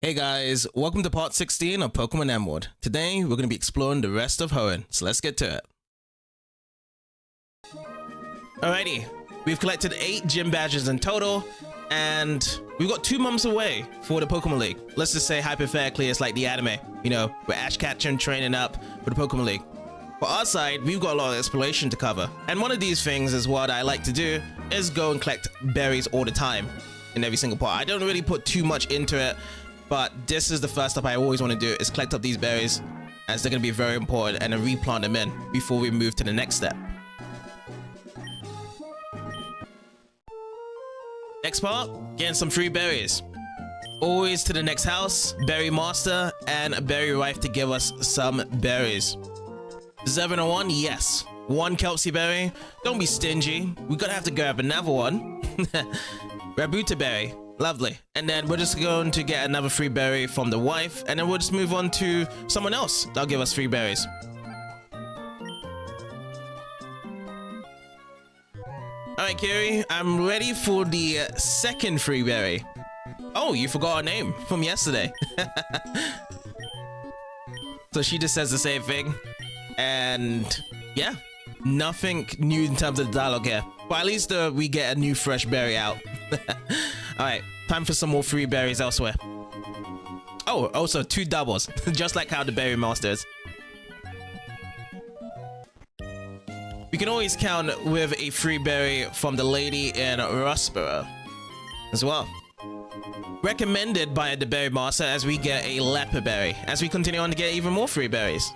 Hey guys, welcome to part 16 of Pokemon Emerald. Today, we're going to be exploring the rest of Hoenn, so let's get to it. Alrighty, we've collected 8 gym badges in total, and we've got 2 months away for the Pokemon League. Let's just say, hypothetically, it's like the anime, you know, we're Ash Ketchum training up for the Pokemon League. For our side, we've got a lot of exploration to cover, and one of these things is what I like to do, is go and collect berries all the time in every single part. I don't really put too much into it, but this is the first step I always want to do, is collect up these berries, as they're going to be very important, and then replant them in before we move to the next step. Next part, getting some free berries. Always to the next house, Berry Master and Berry Wife to give us some berries. 701, yes. 1 Kelpie berry. Don't be stingy. We're gonna have to grab another one. Rabuta berry. Lovely. And then we're just going to get another free berry from the wife, and then we'll just move on to someone else that'll give us free berries. Alright, Kyorgre, I'm ready for the second free berry. Oh, you forgot her name from yesterday. So she just says the same thing. And yeah, nothing new in terms of the dialogue here. But at least we get a new fresh berry out. Alright, time for some more free berries elsewhere. Oh, also 2 doubles, just like how the Berry Master is. We can always count with a free berry from the lady in Rustboro as well. Recommended by the Berry Master, as we get a leopard berry, as we continue on to get even more free berries.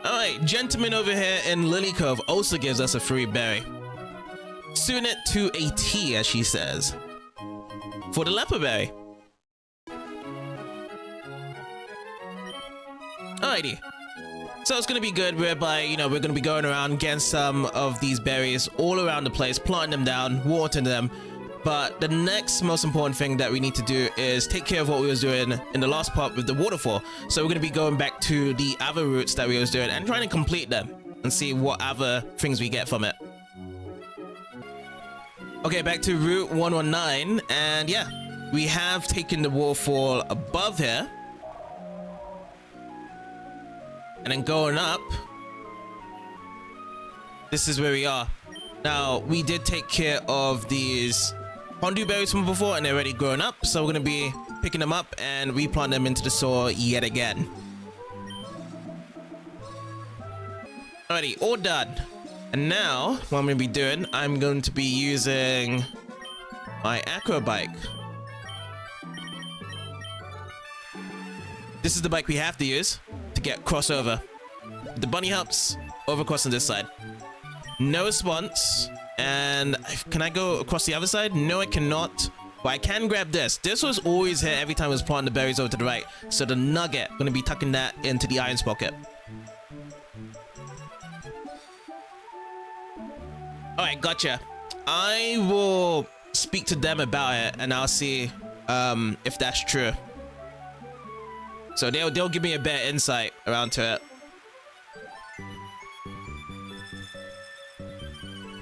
Alright, gentleman over here in Lily Cove also gives us a free berry. Soon it to a T, as she says, for the leopard berry. Alrighty. So it's going to be good whereby, you know, we're going to be going around getting some of these berries all around the place, planting them down, watering them. But the next most important thing that we need to do is take care of what we was doing in the last part with the waterfall. So we're going to be going back to the other routes that we was doing and trying to complete them and see what other things we get from it. Okay, back to Route 119, and yeah, we have taken the waterfall above here. And then going up, this is where we are. Now, we did take care of these Hondu berries from before, and they're already grown up, so we're going to be picking them up and replant them into the soil yet again. Alrighty, all done. And now, what I'm going to be doing, I'm going to be using my Acro bike. This is the bike we have to use to get crossover. The bunny hops over across on this side. No response. And can I go across the other side? No, I cannot. But I can grab this. This was always here every time I was planting the berries over to the right. So the nugget, I'm going to be tucking that into the iron's pocket. Alright, gotcha. I will speak to them about it, and I'll see if that's true. So they'll give me a better insight around to it.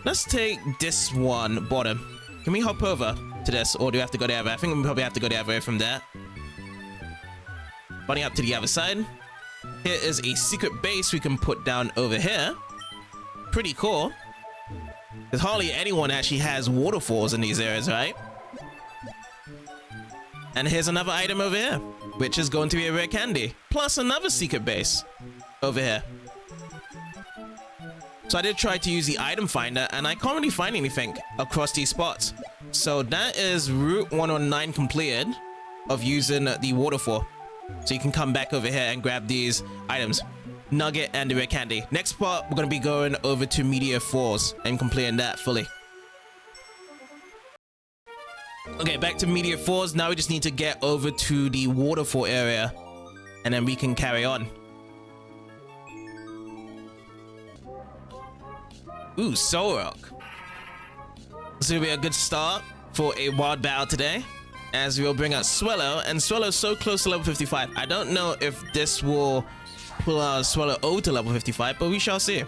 Let's take this one bottom. Can we hop over to this, or do we have to go the other way? I think we probably have to go the other way from there. Bunny up to the other side. Here is a secret base we can put down over here. Pretty cool. Because hardly anyone actually has waterfalls in these areas, right? And here's another item over here, which is going to be a rare candy, plus another secret base over here. So I did try to use the item finder, and I can't really find anything across these spots. So that is Route 119 completed of using the waterfall. So you can come back over here and grab these items, nugget and the rare candy. Next part, we're going to be going over to Meteor Falls and completing that fully. Okay, back to Meteor Falls. Now we just need to get over to the waterfall area, and then we can carry on. Ooh, Soul Rock. This will be a good start for a wild battle today, as we'll bring out Swellow, and Swellow's so close to level 55. I don't know if this will pull our Swellow O to level 55, but we shall see.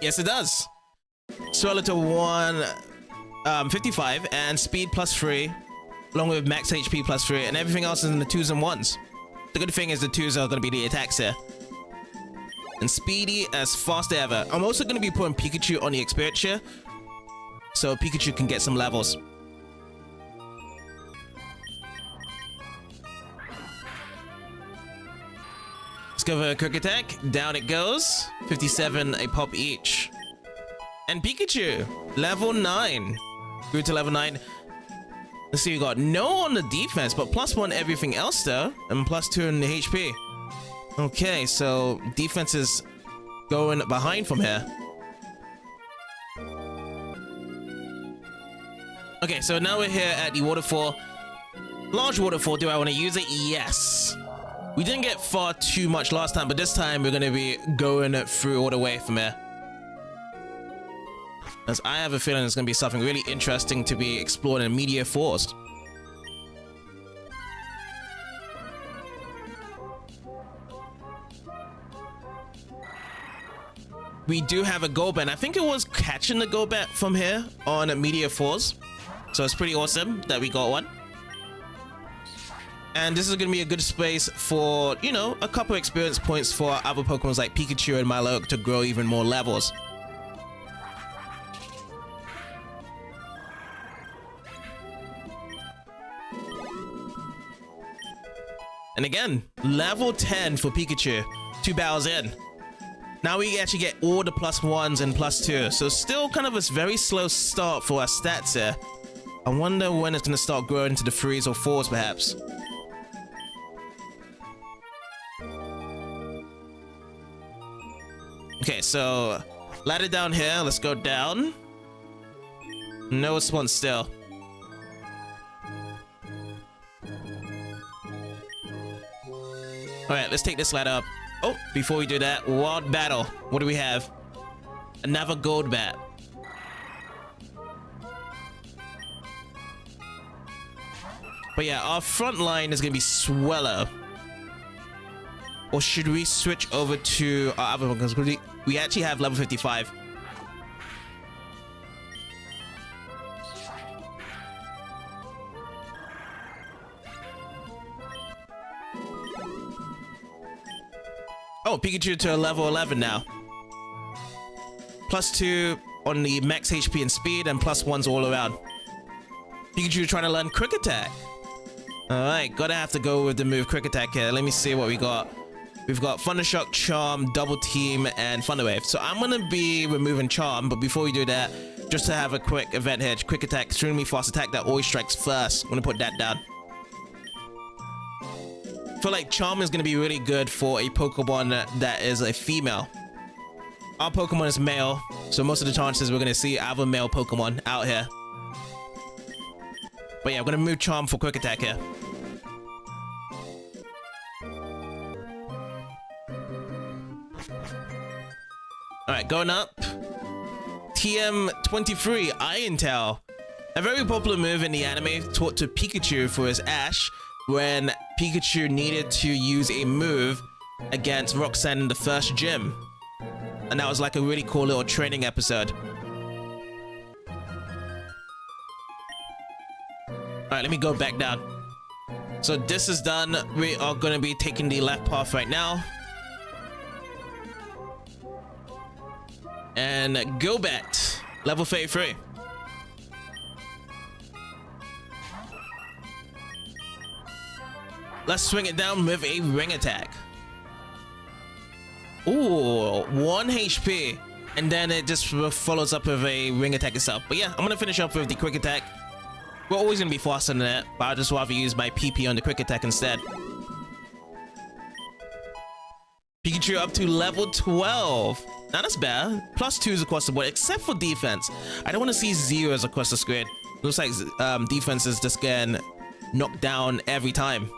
Yes, it does. Swell it to 155 and speed +3, along with max HP +3, and everything else is in the 2s and 1s. The good thing is the 2s are going to be the attacks here. And speedy as fast as ever. I'm also going to be putting Pikachu on the experience here, so Pikachu can get some levels. Let's go for a quick attack. Down it goes. 57 a pop each. And Pikachu, level 9. Grew to level 9. Let's see, we got no on the defense, but +1 everything else though, and +2 in the HP. Okay, so defense is going behind from here. Okay, so now we're here at the waterfall. Large waterfall, do I want to use it? Yes. We didn't get far too much last time, but this time we're going to be going through all the way from here. As I have a feeling it's going to be something really interesting to be explored in Media Force. We do have a Golbat. I think it was catching the Golbat from here on Media Force. So it's pretty awesome that we got one. And this is going to be a good space for, you know, a couple experience points for other Pokemon like Pikachu and Milotic to grow even more levels. And again, level 10 for Pikachu. 2 battles in. Now we actually get all the +1s and +2. So still kind of a very slow start for our stats here. I wonder when it's going to start growing into the 3s or 4s perhaps. Okay, so ladder down here. Let's go down. No response still. Alright, let's take this ladder up. Oh, before we do that, wild battle. What do we have? Another Golbat. But yeah, our front line is going to be Swellow. Or should we switch over to our other one? Because we actually have level 55. Oh, Pikachu to level 11 now. +2 on the max HP and speed, and +1s all around. Pikachu trying to learn Quick Attack. Alright, gotta have to go with the move Quick Attack here. Let me see what we got. We've got Thunder Shock, Charm, Double Team, and Thunder Wave. So I'm gonna be removing Charm, but before we do that, just to have a quick event here, Quick Attack, extremely fast attack that always strikes first. I'm gonna put that down. I feel like Charm is going to be really good for a Pokemon that is a female. Our Pokemon is male, so most of the chances we're going to see other male Pokemon out here. But yeah, I'm going to move Charm for Quick Attack here. Alright, going up. TM23, Iron Tail. A very popular move in the anime taught to Pikachu for his Ash, when Pikachu needed to use a move against Roxanne in the first gym. And that was like a really cool little training episode. Alright, let me go back down. So this is done. We are going to be taking the left path right now. And Golbat, level 33. Let's swing it down with a Ring Attack. Ooh, 1 HP. And then it just follows up with a Ring Attack itself. But yeah, I'm going to finish up with the Quick Attack. We're always going to be faster than that, but I'd just rather use my PP on the Quick Attack instead. Pikachu up to level 12. Now that's bad. +2s across the board, except for defense. I don't want to see 0s across the screen. Looks like defense is just getting knocked down every time.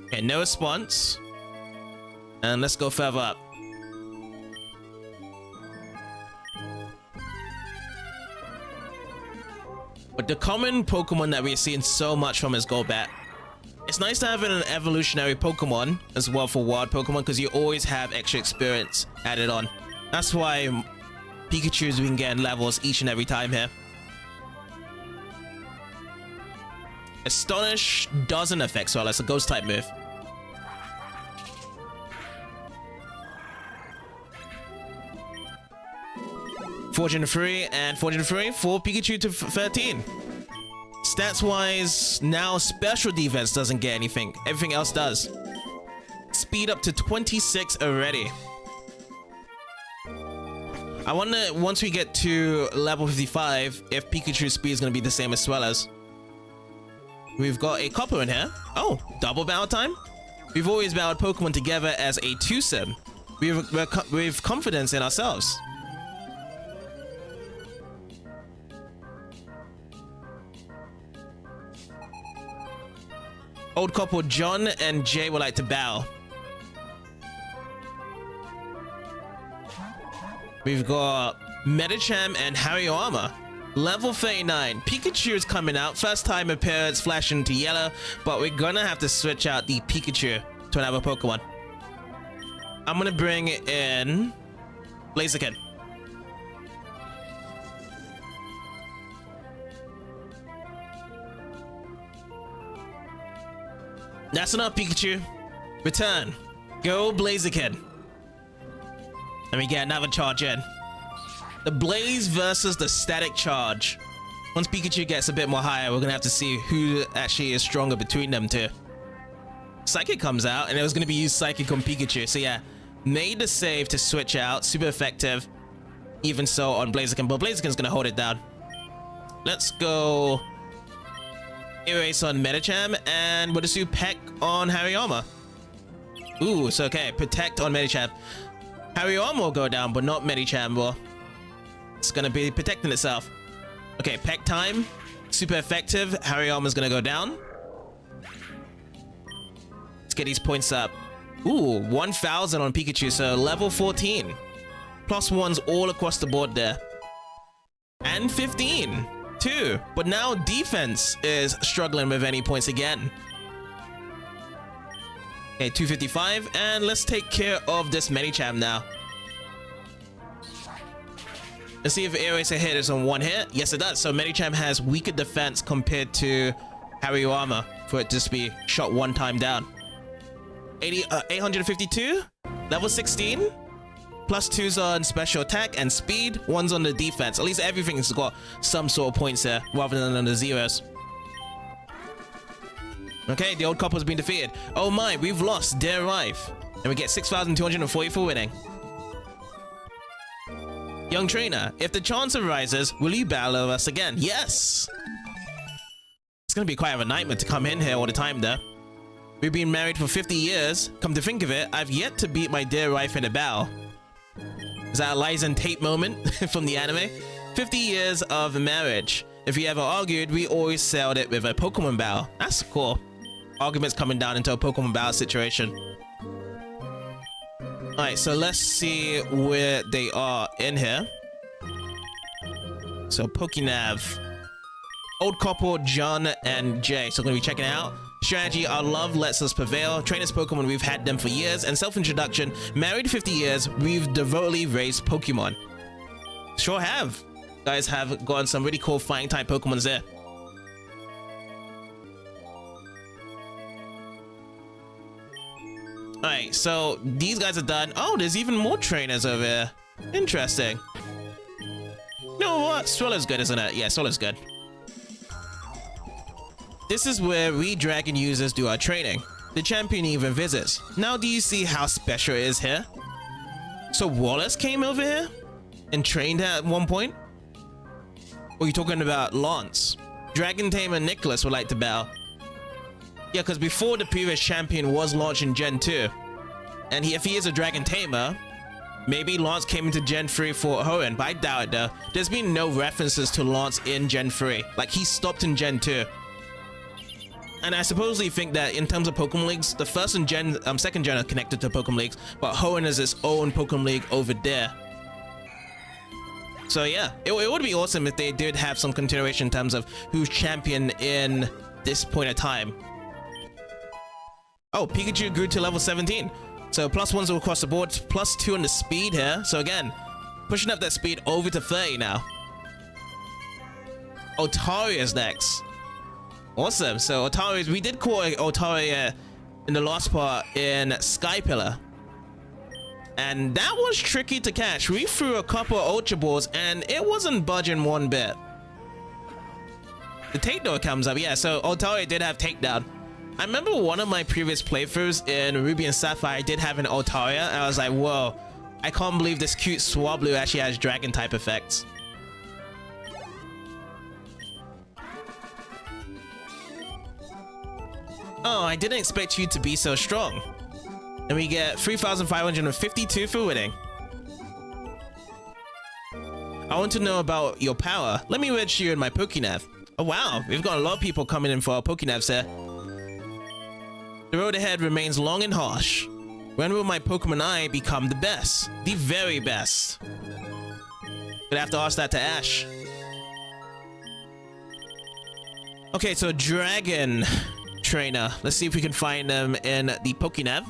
Okay, no response. And let's go further up. But the common Pokemon that we're seeing so much from is Golbat. It's nice to have an evolutionary Pokemon as well for wild Pokemon because you always have extra experience added on. That's why Pikachu's we can get in levels each and every time here. Astonish doesn't affect Swell. It's a ghost type move. Fortune 3 and Fortune 3 for Pikachu to 13. Stats wise, now special defense doesn't get anything. Everything else does. Speed up to 26 already. I wonder once we get to level 55 if Pikachu's speed is going to be the same as Sweller's. We've got a Copper in here. Oh, double battle time? We've always battled Pokemon together as a twosome. We've confidence in ourselves. Old couple John and Jay would like to bow. We've got Medicham and Hariyama. Level 39. Pikachu is coming out. First time appearance flashing into yellow, but we're gonna have to switch out the Pikachu to another Pokemon. I'm gonna bring in Blaziken. That's enough, Pikachu. Return. Go Blaziken. Let me get another charge in. The Blaze versus the Static Charge. Once Pikachu gets a bit more higher, we're gonna have to see who actually is stronger between them two. Psychic comes out, and it was gonna be used Psychic on Pikachu. So yeah, made the save to switch out. Super effective. Even so on Blaziken, but Blaziken's gonna hold it down. Let's go Erase on Medicham, and we'll just do Peck on Hariyama. Ooh, it's okay. Protect on Medicham. Hariyama will go down, but not Medicham. Well, it's gonna be protecting itself. Okay, Peck time. Super effective. Hariyama's gonna go down. Let's get these points up. Ooh, 1000 on Pikachu, so level 14. Plus ones all across the board there. And 15. Too, but now defense is struggling with any points again. Okay, 255, and let's take care of this Medicham now. Let's see if Eraser hit is on one hit. Yes, it does. So Medicham has weaker defense compared to Hariyama for it to just be shot one time down. 852, level 16. Plus 2s on special attack and speed, 1's on the defense. At least everything's got some sort of points there rather than on the zeros. Okay, the old couple's been defeated. Oh my, we've lost Dear Life. And we get 6,240 for winning. Young trainer, if the chance arises, will you battle us again? Yes! It's gonna be quite a nightmare to come in here all the time though. We've been married for 50 years. Come to think of it, I've yet to beat my dear wife in a battle. Is that a Lies and Tape moment from the anime? 50 years of marriage. If we ever argued, we always settled it with a Pokemon battle. That's cool. Arguments coming down into a Pokemon battle situation. Alright, so let's see where they are in here. So Pokenav. Old couple John and Jay. So I'm going to be checking it out. Strategy, our love lets us prevail. Trainers Pokemon, we've had them for years. And self-introduction, married 50 years, we've devotedly raised Pokemon. Sure have. Guys have gotten some really cool fighting type Pokemons there. Alright, so these guys are done. Oh, there's even more trainers over here. Interesting. You know what? Swellow's good, isn't it? Yeah, Swellow's good. This is where we dragon users do our training. The champion even visits. Now do you see how special it is here? So Wallace came over here and trained at one point? Or are you talking about Lance? Dragon Tamer Nicholas would like to bow. Yeah, because before the previous champion was launched in Gen 2. And if he is a Dragon Tamer, maybe Lance came into Gen 3 for Hoenn, but I doubt it though. There's been no references to Lance in Gen 3. Like, he stopped in Gen 2. And I supposedly think that in terms of Pokemon Leagues, the first and second gen are connected to Pokemon Leagues, but Hoenn is its own Pokemon League over there. So yeah, it would be awesome if they did have some continuation in terms of who's champion in this point of time. Oh, Pikachu grew to level 17. So +1s all across the board, +2 on the speed here. So again, pushing up that speed over to 30 now. Otari is next. Awesome. So Otari, we did call Otari in the last part in Sky Pillar. And that was tricky to catch. We threw a couple of Ultra Balls and it wasn't budging one bit. The takedown comes up. Yeah, so Otari did have takedown. I remember one of my previous playthroughs in Ruby and Sapphire, I did have an Altaria, and I was like, whoa, I can't believe this cute Swablu actually has dragon type effects. Oh, I didn't expect you to be so strong. And we get 3,552 for winning. I want to know about your power. Let me register you in my Pokénav. Oh wow, we've got a lot of people coming in for our Pokénavs here. The road ahead remains long and harsh. When will my Pokemon I become the best? The very best. Gonna have to ask that to Ash. Okay, so Dragon Trainer. Let's see if we can find them in the Pokénav.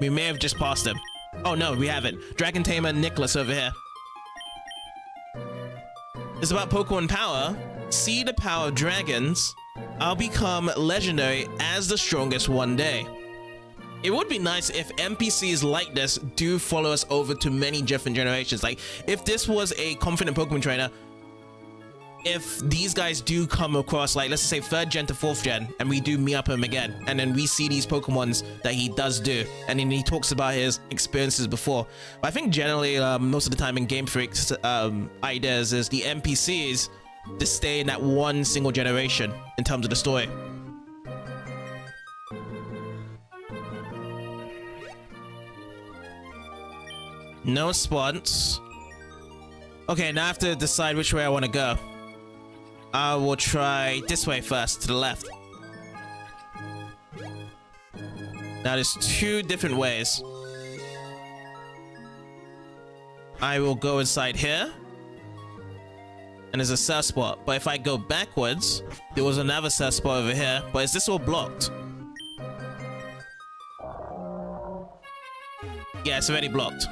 We may have just passed him. Oh no, we haven't. Dragon Tamer Nicholas over here. It's about Pokemon power. See the power of dragons. I'll become legendary as the strongest one day. It would be nice if NPCs like this do follow us over to many different generations. Like, if this was a confident Pokemon trainer, if these guys do come across, like, let's say 3rd gen to 4th gen, and we do meet up him again, and then we see these Pokemons that he does do, and then he talks about his experiences before. But I think generally, most of the time in Game Freak's ideas is the NPCs to stay in that one single generation in terms of the story. No response. Okay, now I have to decide which way I want to go. I will try this way first, to the left. Now there's 2 different ways. I will go inside here. And there's a surf spot. But if I go backwards, there was another surf spot over here. But is this all blocked? Yeah, it's already blocked.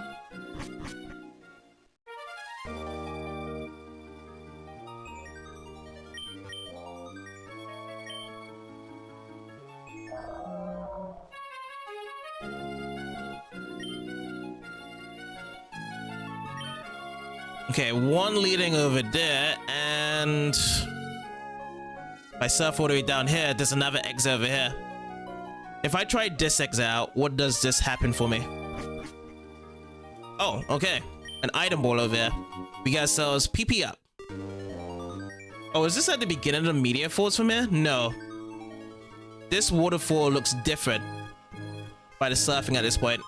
Okay, 1 leading over there, and if I surf all the way down here, there's another exit over here. If I try this exit out, what does this happen for me? Oh, okay. An item ball over there. We got ourselves PP up. Oh, is this at the beginning of the meteor falls from here? No. This waterfall looks different by the surfing at this point.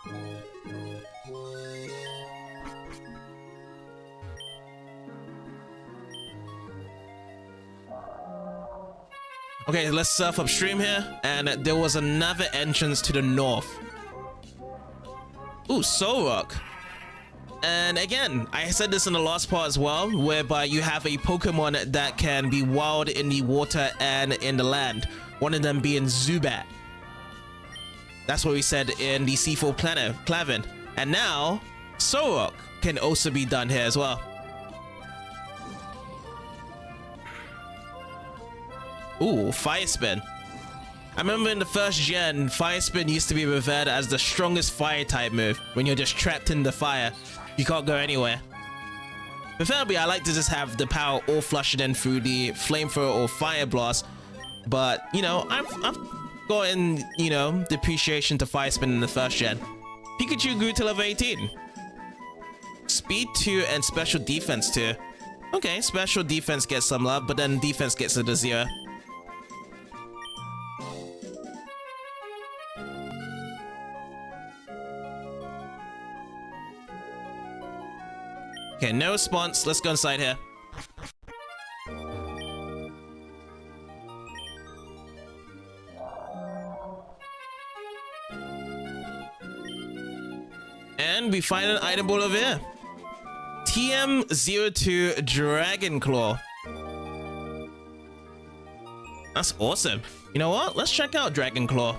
Okay, let's surf upstream here, and there was another entrance to the north. Ooh, Solrock. And again, I said this in the last part as well, whereby you have a Pokemon that can be wild in the water and in the land. One of them being Zubat. That's what we said in the C4 Clavin. And now, Solrock can also be done here as well. Ooh, Fire Spin. I remember in the 1st gen, Fire Spin used to be revered as the strongest fire type move. When you're just trapped in the fire, you can't go anywhere. Preferably, I like to just have the power all flushed in through the Flamethrower or Fire Blast. But, you know, I've gotten, you know, the appreciation to Fire Spin in the 1st gen. Pikachu grew to level 18. Speed 2 and Special Defense 2. Okay, Special Defense gets some love, but then Defense gets it to 0. Okay, no response. Let's go inside here. And we find an item ball over here. TM02 Dragon Claw. That's awesome. You know what? Let's check out Dragon Claw.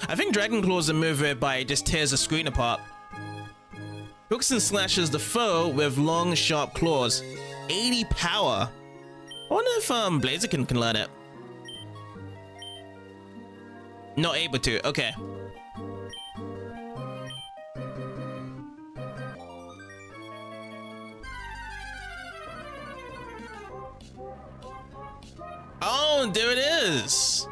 I think Dragon Claw is a move whereby it just tears the screen apart. Hooks and slashes the foe with long, sharp claws. 80 power. I wonder if Blaziken can learn it. Not able to. Okay. Oh, there it is.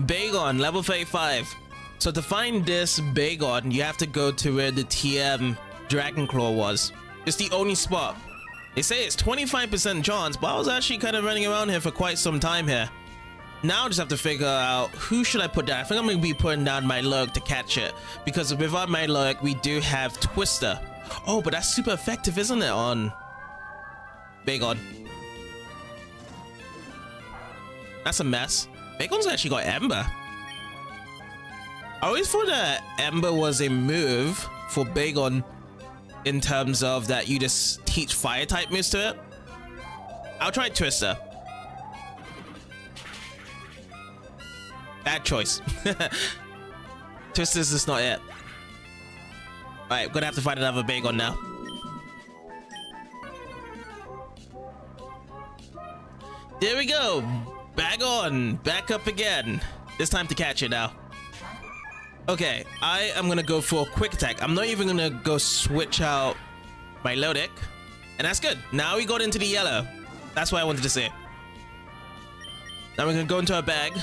Bagon, level 35. So to find this Bagon, you have to go to where the TM Dragon Claw was. It's the only spot. They say it's 25% chance, but I was actually kind of running around here for quite some time here. Now I just have to figure out who should I put down. I think I'm going to be putting down my Lurk to catch it, because without my Lurk, we do have Twister. Oh, but that's super effective, isn't it, on Bagon? That's a mess. Bagon's actually got Ember. I always thought that Ember was a move for Bagon in terms of that you just teach fire type moves to it. I'll try Twister. Bad choice. Twister's just not it. Alright, gonna have to find another Bagon now. There we go. Back on. Back up again. It's time to catch it now. Okay, I am gonna go for a quick attack. I'm not even gonna go switch out my low deck. And that's good. Now we got into the yellow. That's what I wanted to say. Now we're gonna go into our bag,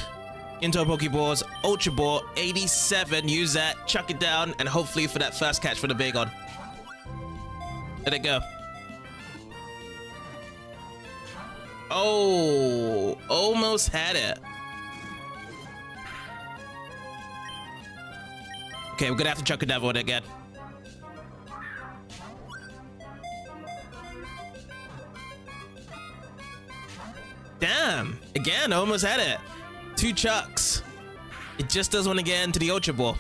into our Pokeballs, Ultra Ball, 87, use that, chuck it down, and hopefully for that first catch for the Bagon. Let it go. Oh, almost had it. Okay, we're gonna have to chuck it down again. Damn, again, almost had it. 2 chucks. It just doesn't want to get into the Ultra Ball.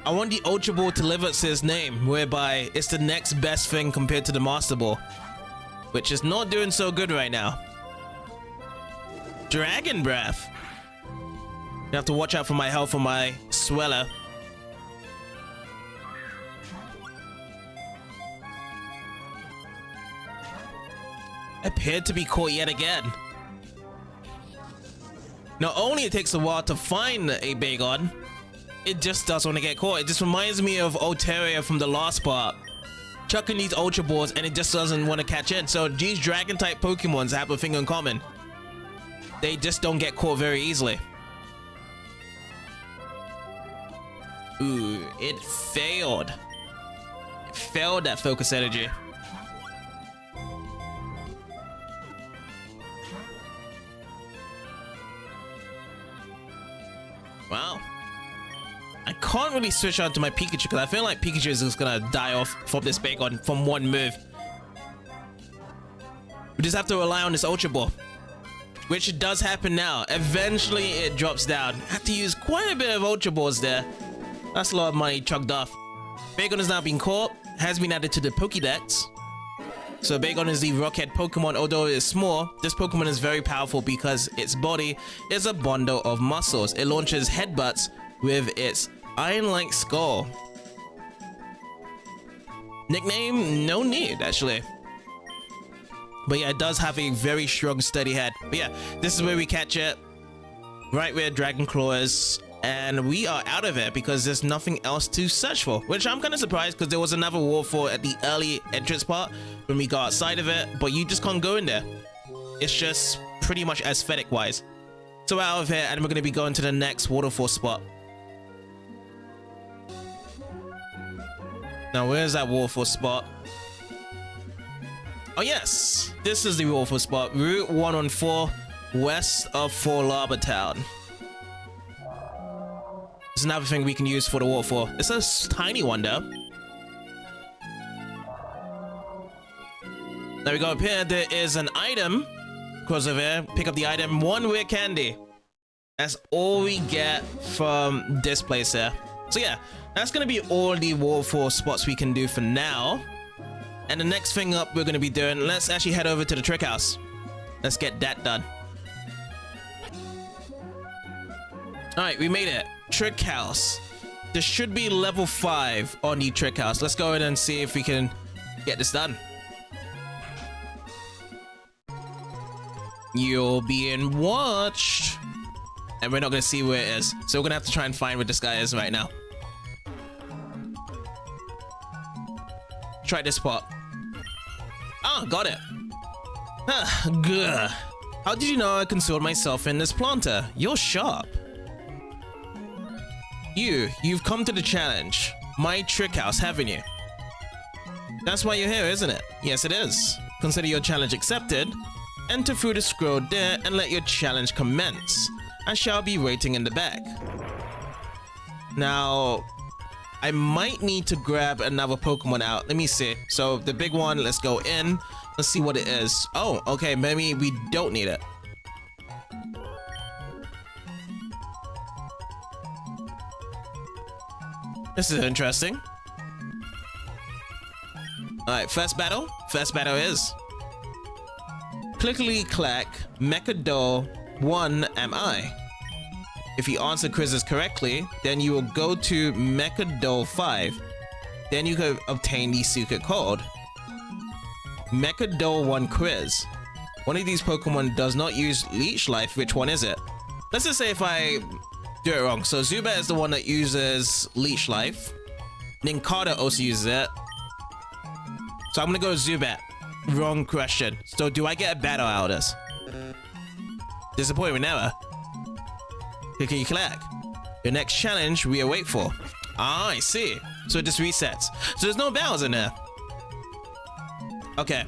I want the Ultra Ball to live up to its name, whereby it's the next best thing compared to the Master Ball, which is not doing so good right now. Dragon Breath. You have to watch out for my health on my Sweller. Appeared to be caught yet again. Not only it takes a while to find a Bagon, it just doesn't want to get caught. It just reminds me of Altaria from the last part. Chucking these Ultra Balls and it just doesn't want to catch in. So these Dragon type Pokemons have a thing in common. They just don't get caught very easily. Ooh, it failed. It failed that focus energy. Wow. I can't really switch out to my Pikachu because I feel like Pikachu is just gonna die off from this Bagon from one move. We just have to rely on this Ultra Ball, which does happen now. Eventually it drops down. I have to use quite a bit of Ultra Balls there. That's a lot of money chucked off. Bagon is now being caught, has been added to the Pokédex. So Bagon is the Rockhead Pokemon. Although it is small, this Pokemon is very powerful because its body is a bundle of muscles. It launches headbutts with its iron-like skull. Nickname? No need, actually. But yeah, it does have a very strong, steady head. But yeah, this is where we catch it. Right where Dragon Claw is. And we are out of it because there's nothing else to search for. Which I'm kind of surprised because there was another waterfall at the early entrance part when we got outside of it. But you just can't go in there. It's just pretty much aesthetic-wise. So we're out of here and we're going to be going to the next waterfall spot. Now, where's that waterfall spot? Oh, yes. This is the waterfall spot. Route 114, west of Fort Larbor Town. There's another thing we can use for the waterfall. It's a tiny one, though. There we go. Up here, there is an item. Cross over here. Pick up the item. 1 rare candy. That's all we get from this place here. So yeah, that's going to be all the waterfall spots we can do for now. And the next thing up we're going to be doing, let's actually head over to the trick house. Let's get that done. All right, we made it. Trick house. There should be level 5 on the trick house. Let's go in and see if we can get this done. You're being watched. And we're not going to see where it is. So we're going to have to try and find where this guy is right now. Try this spot. Ah, got it. Ah, gah. How did you know I concealed myself in this planter? You're sharp. You've come to the challenge. My trick house, haven't you? That's why you're here, isn't it? Yes, it is. Consider your challenge accepted. Enter through the scroll there and let your challenge commence. I shall be waiting in the back. Now, I might need to grab another Pokemon out. Let me see. So the big one, let's go in. Let's see what it is. Oh, okay, maybe we don't need it. This is interesting. Alright, first battle. First battle is Clickily Clack, Mechadol 1 am I. If you answer quizzes correctly, then you will go to Mechadol 5. Then you can obtain the secret code. Mechadol 1 quiz. One of these Pokemon does not use Leech Life. Which one is it? Let's just say if I do it wrong. So Zubat is the one that uses Leech Life. Nincada also uses it. So I'm gonna go with Zubat. Wrong question. So do I get a battle out of this? Disappointment never. Clickety clack. Your next challenge we await for. Ah, I see. So it just resets. So there's no battles in there. Okay.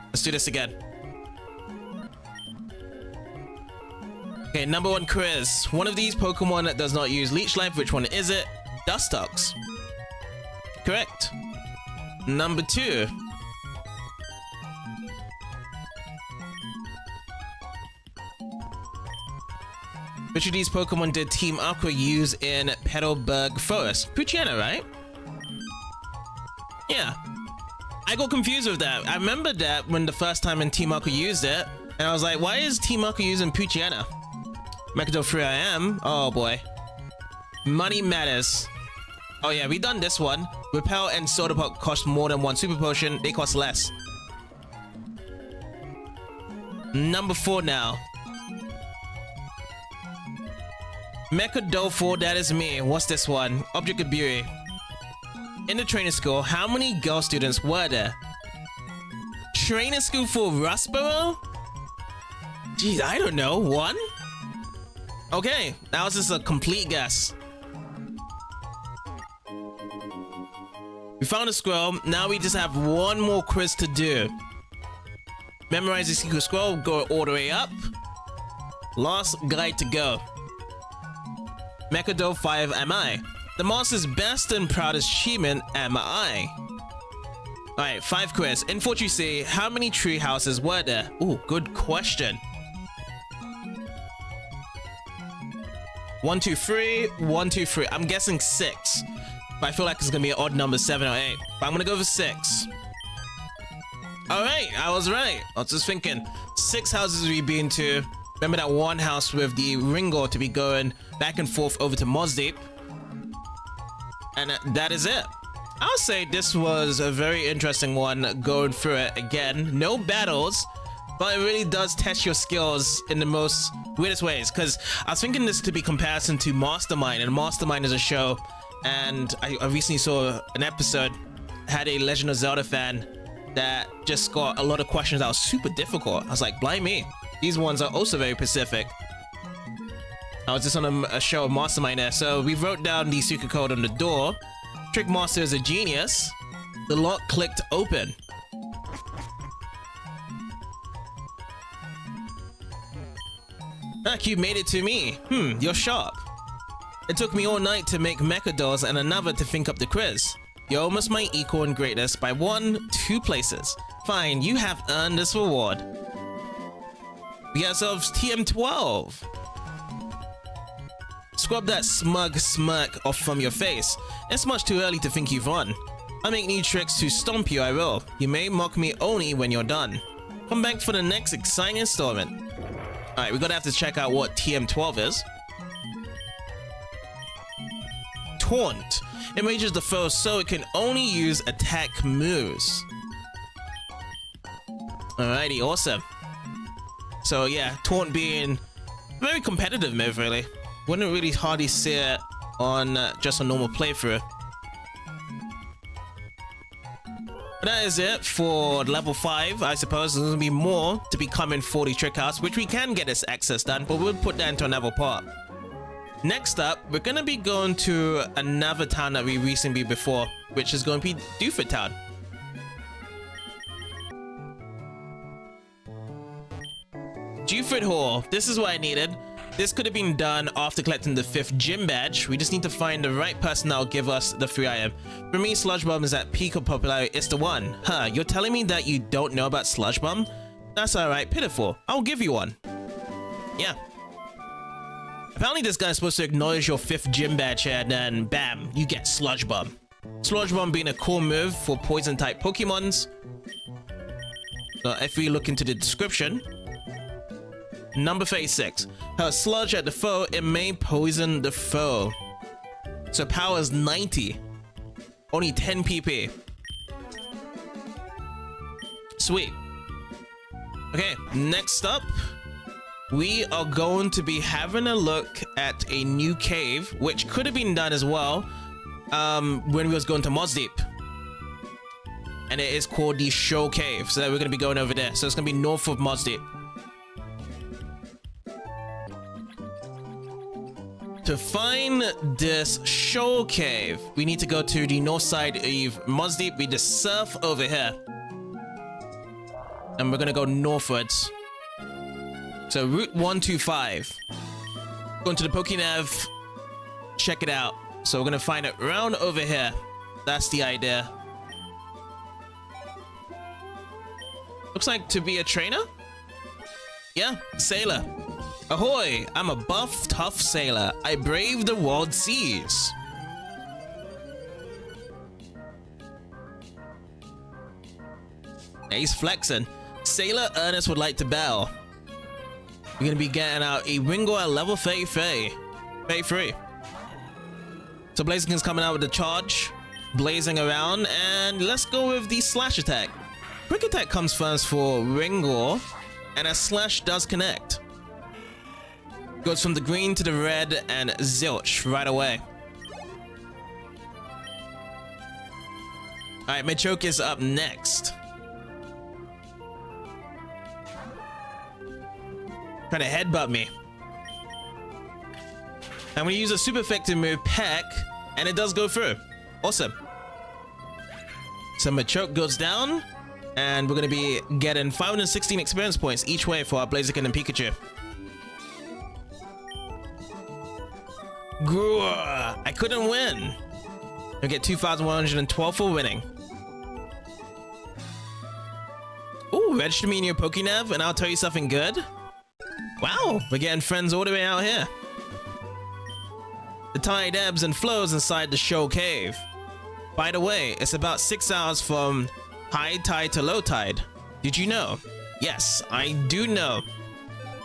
Let's do this again. Okay, number 1 quiz. One of these Pokemon that does not use Leech Life. Which one is it? Dustox. Correct. Number 2. Which of these Pokemon did Team Aqua use in Petalburg Forest? Poochyena, right? Yeah. I got confused with that. I remember that when the first time in Team Aqua used it, and I was like, why is Team Aqua using Poochyena? Mechadol 3 I am. Oh boy. Money matters. Oh yeah, we done this one. Repel and Soda Pop cost more than 1 Super Potion. They cost less. Number 4 now. Mechadol 4, that is me. What's this one? Object of Beauty. In the training school, how many girl students were there? Training school for Rustboro? Jeez, I don't know. 1? Okay, that was just a complete guess. We found a scroll. Now we just have 1 more quiz to do. Memorize the secret scroll. Go all the way up. Last guide to go. Mechadol 5 am I. The master's best and proudest achievement am I. Alright, 5 quiz. In Fortune City, how many tree houses were there? Ooh, good question. 1, 2, 3. 1, 2, 3. I'm guessing 6. But I feel like it's gonna be an odd number, 7 or 8. But I'm gonna go for 6. Alright, I was right. I was just thinking. 6 houses we've been to. Remember that one house with the Ringor to be going back and forth over to Mosdeep. And that is it. I'll say this was a very interesting one going through it again. No battles, but it really does test your skills in the most weirdest ways. Because I was thinking this to be comparison to Mastermind, and Mastermind is a show, and I recently saw an episode, had a Legend of Zelda fan that just got a lot of questions that was super difficult. I was like, blind me. These ones are also very specific. I was just on a show of Mastermind there. So we wrote down the secret code on the door. Trickmaster is a genius. The lock clicked open. You made it to me. You're sharp. It took me all night to make Mechadolls and another to think up the quiz. You're almost my equal in greatness by 2 places. Fine, you have earned this reward. We got ourselves TM12. Scrub that smug smirk off from your face. It's much too early to think you've won. I make new tricks to stomp you, I will. You may mock me only when you're done. Come back for the next exciting installment. Alright, we're gonna have to check out what TM12 is. Taunt. It enrages the foe so it can only use attack moves. Alrighty, awesome. So yeah, Taunt being a very competitive move, really. Wouldn't really hardly see it on just a normal playthrough. But that is it for level 5, I suppose. There's gonna be more to be coming for the Trick House, which we can get this access done, but we'll put that into another part. Next up, we're gonna be going to another town that we recently been before, which is going to be Dewford Town. Dewford Hall. This is what I needed. This could have been done after collecting the 5th gym badge. We just need to find the right person that will give us the free item. For me, Sludge Bomb is at peak of popularity. It's the one. Huh, you're telling me that you don't know about Sludge Bomb? That's alright, pitiful. I'll give you one. Yeah. Apparently this guy's supposed to acknowledge your 5th gym badge here, and then bam, you get Sludge Bomb. Sludge Bomb being a cool move for poison type Pokemons. So if we look into the description, number 36. How sludge at the foe, it may poison the foe. So power is 90. Only 10 PP. Sweet. Okay, next up, we are going to be having a look at a new cave, which could have been done as well when we was going to Moss Deep. And it is called the Show Cave. So we're going to be going over there. So it's going to be north of Moss Deep. To find this show cave, we need to go to the north side of Moss Deep. We just surf over here. And we're gonna go northwards. So Route 125. Going to the Pokénav. Check it out. So we're gonna find it round over here. That's the idea. Looks like to be a trainer? Yeah, sailor. Ahoy! I'm a buff, tough sailor. I brave the world seas. Yeah, he's flexing. Sailor Ernest would like to bow. We're gonna be getting out a Wingull at level 33. So Blaziken's coming out with the charge, blazing around, and let's go with the slash attack. Quick attack comes first for Wingull, and a slash does connect. Goes from the green to the red and zilch right away. Alright, Machoke is up next. Trying to headbutt me. I'm gonna use a super effective move, Peck, and it does go through. Awesome. So Machoke goes down, and we're gonna be getting 516 experience points each way for our Blaziken and Pikachu. Grrr, I couldn't win. I get 2,112 for winning. Ooh, register me in your Pokénav and I'll tell you something good. Wow, we're getting friends all the way out here. The tide ebbs and flows inside the show cave. By the way, it's about 6 hours from high tide to low tide. Did you know? Yes, I do know.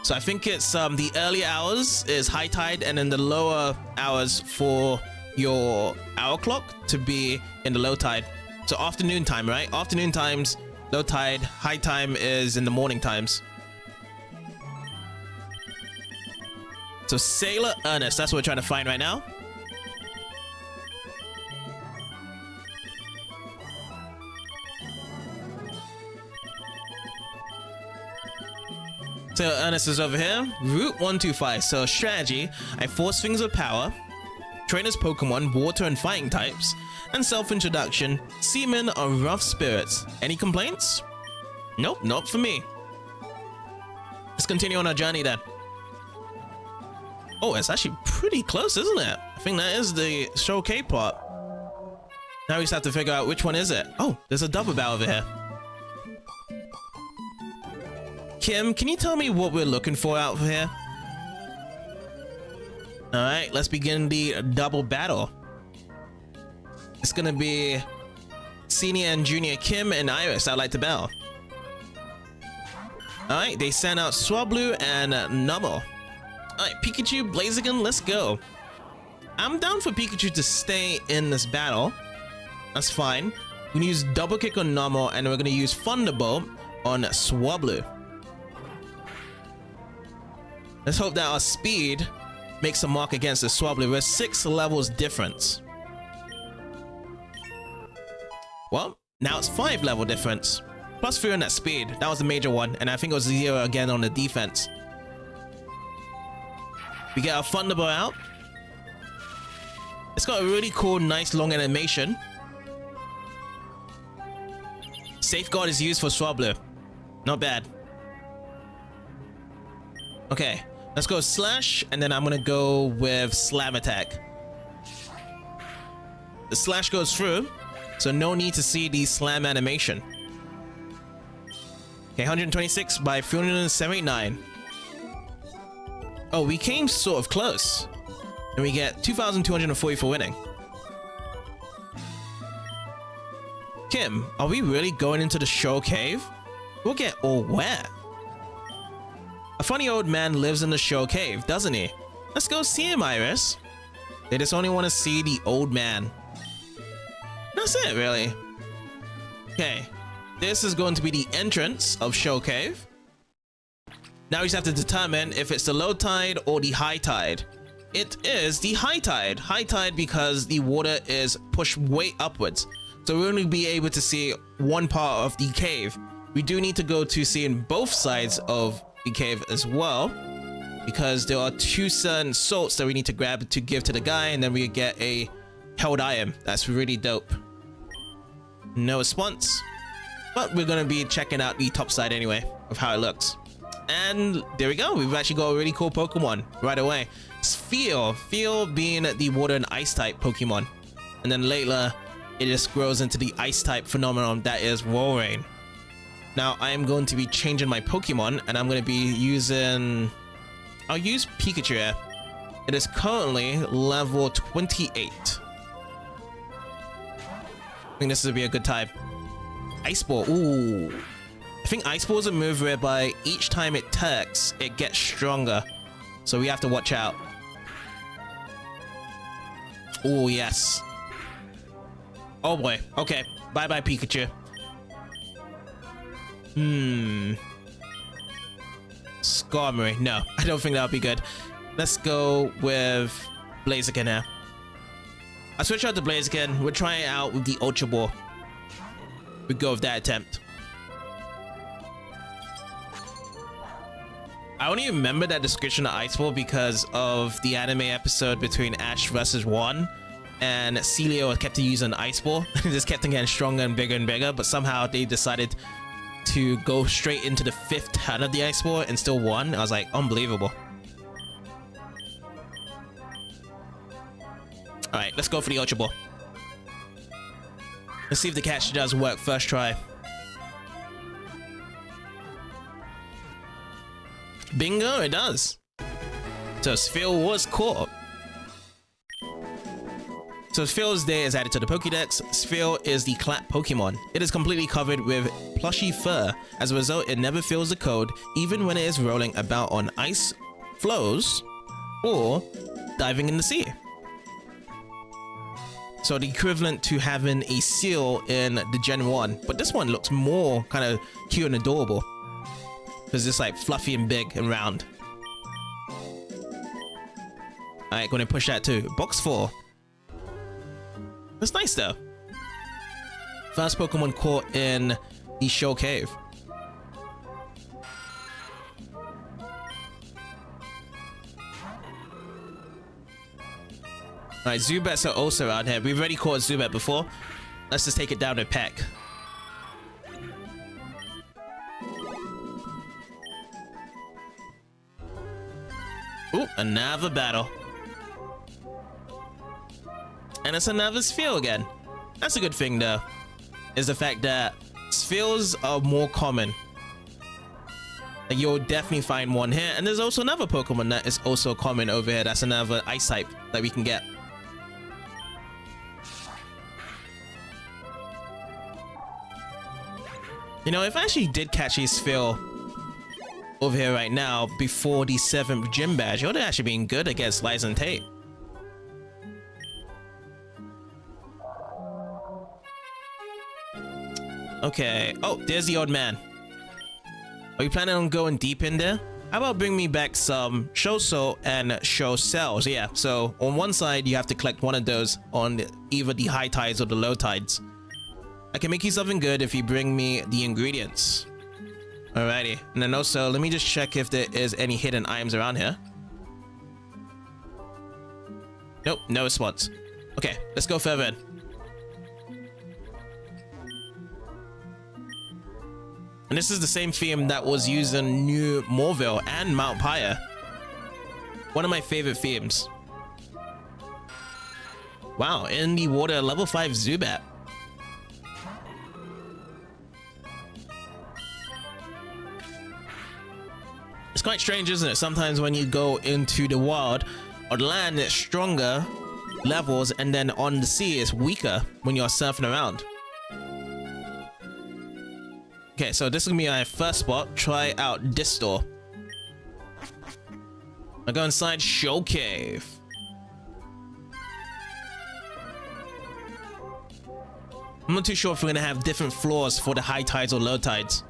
So I think it's the earlier hours is high tide, and then the lower hours for your hour clock to be in the low tide. So afternoon time, right? Afternoon times, low tide, high time is in the morning times. So Sailor Ernest, that's what we're trying to find right now. So Ernest is over here. Route 125. So strategy, I force things with power. Trainers Pokemon, water and fighting types. And self-introduction, seamen are rough spirits. Any complaints? Nope, not for me. Let's continue on our journey then. Oh, it's actually pretty close, isn't it? I think that is the show K part. Now we just have to figure out which one is it. Oh, there's a double bow over here. Kim, can you tell me what we're looking for out here? Alright, let's begin the double battle. It's gonna be Senior and Junior Kim and Iris. I'd like to battle. Alright, they sent out Swablu and Numel. Alright, Pikachu, Blaziken, let's go. I'm down for Pikachu to stay in this battle. That's fine. We're gonna use Double Kick on Numel, and we're gonna use Thunderbolt on Swablu. Let's hope that our speed makes a mark against the Swablu. We're 6 levels difference. Well, now it's 5 level difference. Plus 3 on that speed. That was the major one. And I think it was 0 again on the defense. We get our Thunderbolt out. It's got a really cool, nice long animation. Safeguard is used for Swablu. Not bad. Okay, let's go Slash, and then I'm gonna go with Slam Attack. The Slash goes through, so no need to see the Slam animation. Okay, 126 by 379. Oh, we came sort of close. And we get 2,240 for winning. Kim, are we really going into the show cave? We'll get all wet. A funny old man lives in the show cave, doesn't he? Let's go see him, Iris. They just only want to see the old man. That's it, really. Okay, this is going to be the entrance of Show Cave. Now we just have to determine if it's the low tide or the high tide. It is the high tide. High tide because the water is pushed way upwards. So we'll only be able to see one part of the cave. We do need to go to seeing both sides of the cave as well, because there are 2 certain salts that we need to grab to give to the guy, and then we get a held item. That's really dope. No response, but we're gonna be checking out the top side anyway of how it looks. And there we go. We've actually got a really cool Pokemon right away. Sphere being the water and ice type Pokemon, and then later it just grows into the ice type phenomenon that is Walrein. Now I am going to be changing my Pokemon, and I'm going to be using... I'll use Pikachu here. It is currently level 28. I think this would be a good type. Ice Ball. Ooh. I think Ice Ball is a move whereby each time it attacks, it gets stronger. So we have to watch out. Oh, yes. Oh boy. Okay. Bye-bye, Pikachu. Skarmory. No, I don't think that would be good. Let's go with Blaziken now. I switch out to Blaziken. We're trying it out with the Ultra Ball. We go with that attempt. I only remember that description of Ice Ball because of the anime episode between Ash versus Juan, and Celio kept using Ice Ball. It just kept getting stronger and bigger, but somehow they decided to go straight into the 5th turn of the Ice Ball and still won. I was like, unbelievable. Alright, let's go for the Ultra Ball. Let's see if the catch does work first try. Bingo, it does. So Sphere was caught. So Sphere's day is added to the Pokédex. Sphere is the Clap Pokemon. It is completely covered with plushy fur. As a result, it never feels the cold, even when it is rolling about on ice floes or diving in the sea. So the equivalent to having a seal in the Gen 1. But this one looks more kind of cute and adorable, because it's like fluffy and big and round. Alright, gonna push that too. Box 4. That's nice though. First Pokemon caught in the Show Cave. Alright, Zubats are also around here. We've already caught Zubat before. Let's just take it down to Peck. Ooh, another battle. And it's another Sphere again. That's a good thing though, is the fact that Spheres are more common. Like, you'll definitely find one here. And there's also another Pokemon that is also common over here. That's another ice type that we can get. You know, if I actually did catch a Sphere over here right now before the 7th gym badge. It would have actually been good against Lies and Tate. Okay. Oh, there's the old man. Are you planning on going deep in there? How about bring me back some Show Soul and Show Cells? Yeah, so on one side, you have to collect one of those on either the high tides or the low tides. I can make you something good if you bring me the ingredients. Alrighty. And then also, let me just check if there is any hidden items around here. Nope, no response. Okay, let's go further in. And this is the same theme that was used in New Morville and Mount Pyre. One of my favorite themes. Wow, in the water, level 5 Zubat. It's quite strange, isn't it? Sometimes when you go into the wild, on land it's stronger levels, and then on the sea it's weaker when you're surfing around. Okay, so this is gonna be my first spot. Try out this door. I go inside Show Cave. I'm not too sure if we're gonna have different floors for the high tides or low tides.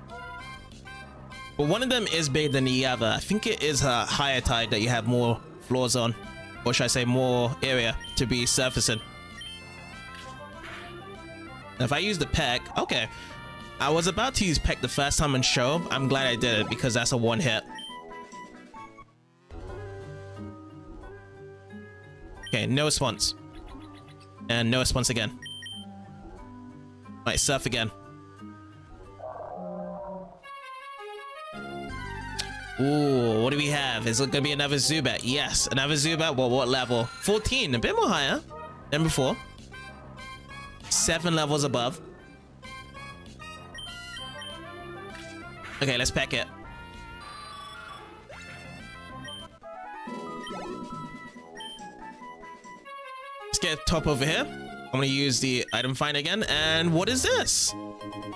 But one of them is bigger than the other. I think it is a higher tide that you have more floors on. Or should I say more area to be surfacing. Now if I use the peck, okay. I was about to use peck the first time in show. I'm glad I did it because that's a one hit. Okay, no response. And no response again. Right, surf again. Ooh, what do we have? Is it gonna be another Zubat? Yes, another Zubat. Well, what level? 14, a bit more higher than before. 7 levels above. Okay, let's pack it. Let's get top over here. I'm gonna use the item find again. And what is this?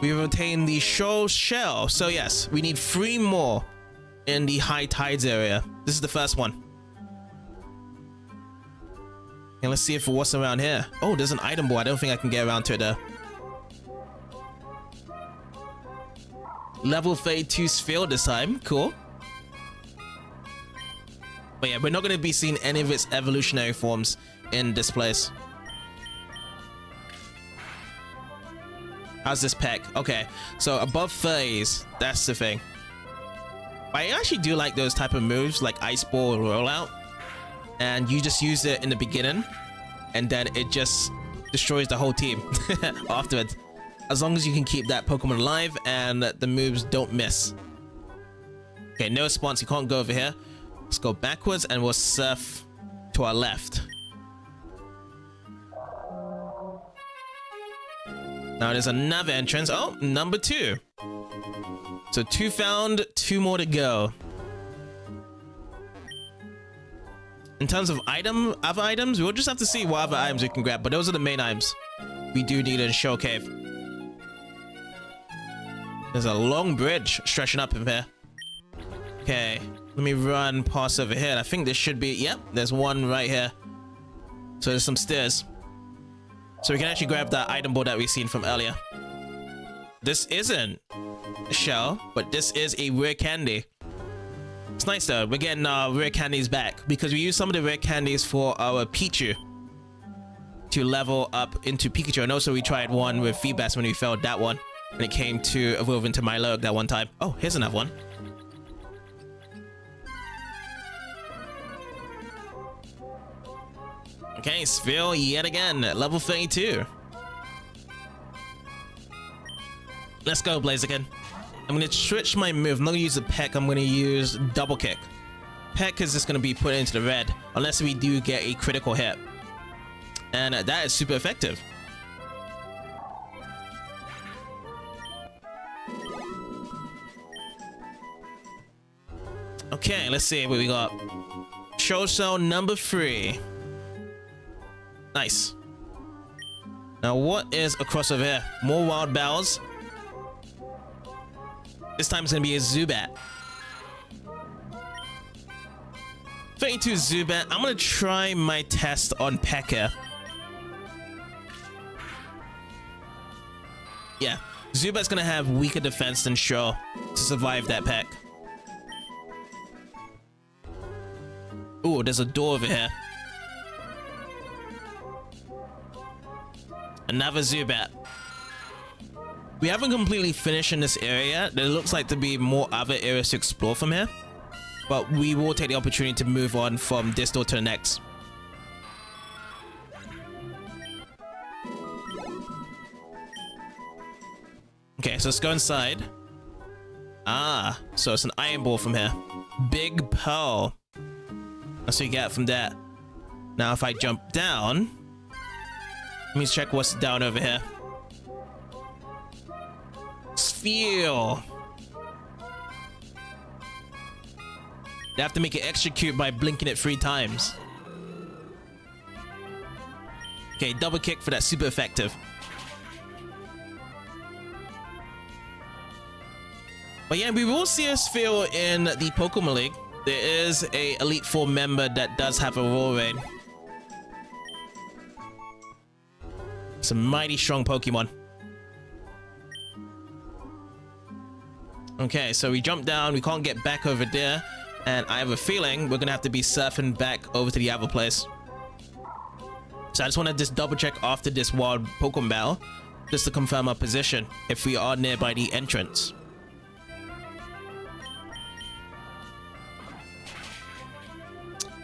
We've obtained the show shell. So yes, we need 3 more in the high tides area. This is the first one. And let's see if what's around here. Oh, there's an item board. I don't think I can get around to it though. Level 32 Sphere this time. Cool. But yeah, we're not going to be seeing any of its evolutionary forms in this place. How's this pack? Okay, so above 30s, that's the thing. I actually do like those type of moves like Ice Ball Rollout. And you just use it in the beginning and then it just destroys the whole team afterwards. As long as you can keep that Pokemon alive and the moves don't miss. Okay, no response. You can't go over here. Let's go backwards and we'll surf to our left. Now there's another entrance. Oh, number 2. So 2 found, 2 more to go. In terms of other items, we'll just have to see what other items we can grab. But those are the main items we do need in Show Cave. There's a long bridge stretching up in here. Okay, let me run past over here. I think this should be, yep, there's one right here. So there's some stairs. So we can actually grab that item board that we've seen from earlier. This isn't a shell, but this is a rare candy. It's nice though, we're getting rare candies back because we used some of the rare candies for our Pichu to level up into Pikachu. And also we tried one with Feebas when we failed that one. When it came to evolve into Milotic that one time. Oh, here's another one. Okay, Sphere yet again, level 32. Let's go, Blaziken. I'm gonna switch my move. I'm not gonna use the peck, I'm gonna use double kick. Peck is just gonna be put into the red, unless we do get a critical hit. And that is super effective. Okay, let's see what we got. Show Cell number 3. Nice. Now what is across over here? More wild bells. This time it's gonna be a Zubat. 32 Zubat. I'm gonna try my test on Pekka. Yeah, Zubat's gonna have weaker defense than Sure to survive that pack. Ooh, there's a door over here. Another Zubat. We haven't completely finished in this area. There looks like to be more other areas to explore from here. But we will take the opportunity to move on from this door to the next. Okay, so let's go inside. Ah, so it's an iron ball from here. Big pearl. That's what you get from that. Now if I jump down, let me check what's down over here. Sphere. They have to make it extra cute by blinking it 3 times. Okay, double kick for that, super effective. But yeah, we will see a Sphere in the Pokemon League. There is a Elite Four member that does have a Roar Raid. It's a mighty strong Pokemon. Okay, so we jump down. We can't get back over there. And I have a feeling we're going to have to be surfing back over to the other place. So I just want to just double check after this wild Pokemon battle. Just to confirm our position if we are nearby the entrance.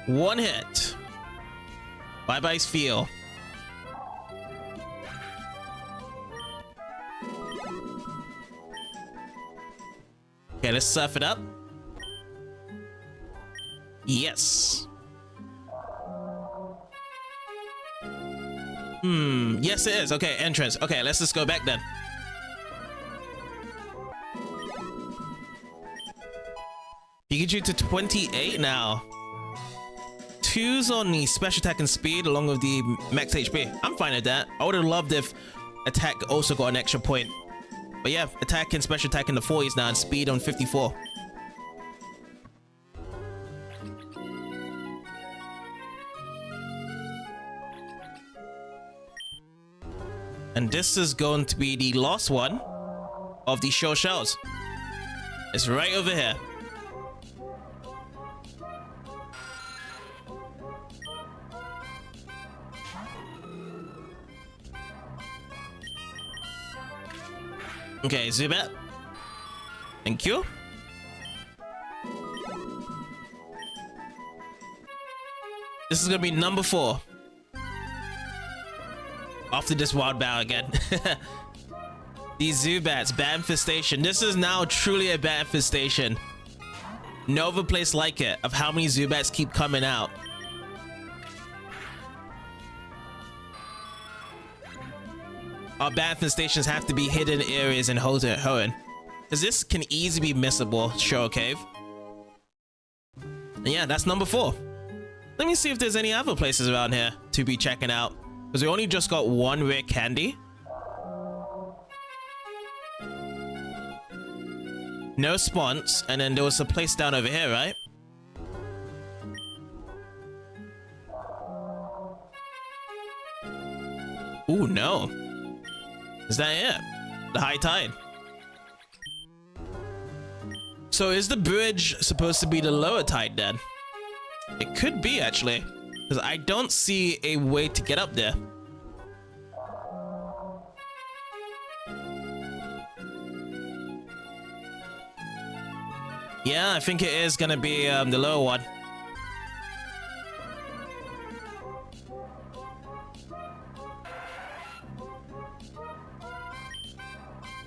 One hit. Bye-bye Sphere. Okay, let's surf it up. Yes. Yes it is. Okay, entrance. Okay, let's just go back then. Pikachu to 28 now. 2s on the special attack and speed along with the max HP. I'm fine with that. I would have loved if attack also got an extra point. But yeah, attack and special attack in the 40s now and speed on 54. And this is going to be the last one of the show shells. It's right over here. Okay, Zubat. Thank you. This is gonna be number 4. After this wild battle again. These Zubats, bat infestation. This is now truly a bat infestation. No other place like it, of how many Zubats keep coming out. Our bat infestations have to be hidden areas in Hoenn. Because this can easily be missable, Show Cave. And yeah, that's number 4. Let me see if there's any other places around here to be checking out. Because we only just got 1 rare candy. No spawns. And then there was a place down over here, right? Ooh, no. Is that it? The high tide. So is the bridge supposed to be the lower tide then? It could be actually. Because I don't see a way to get up there. Yeah, I think it is gonna be the lower one.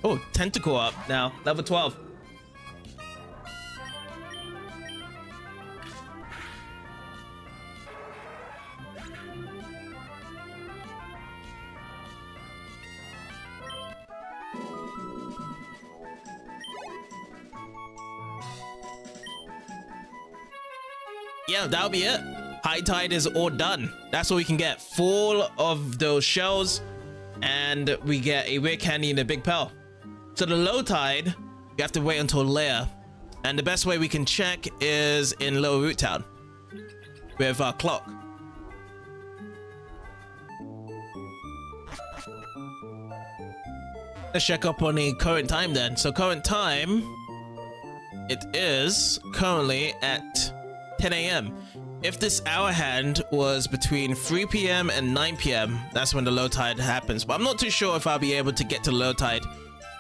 Oh, tentacle up now, level 12. Yeah, that'll be it. High tide is all done. That's what we can get. Full of those shells, and we get a rare candy and a big pearl. So the low tide, you have to wait until layer. And the best way we can check is in Lower Root Town. with our clock. Let's check up on the current time then. So current time, it is currently at 10 a.m. If this hour hand was between 3 p.m. and 9 p.m., that's when the low tide happens. But I'm not too sure if I'll be able to get to low tide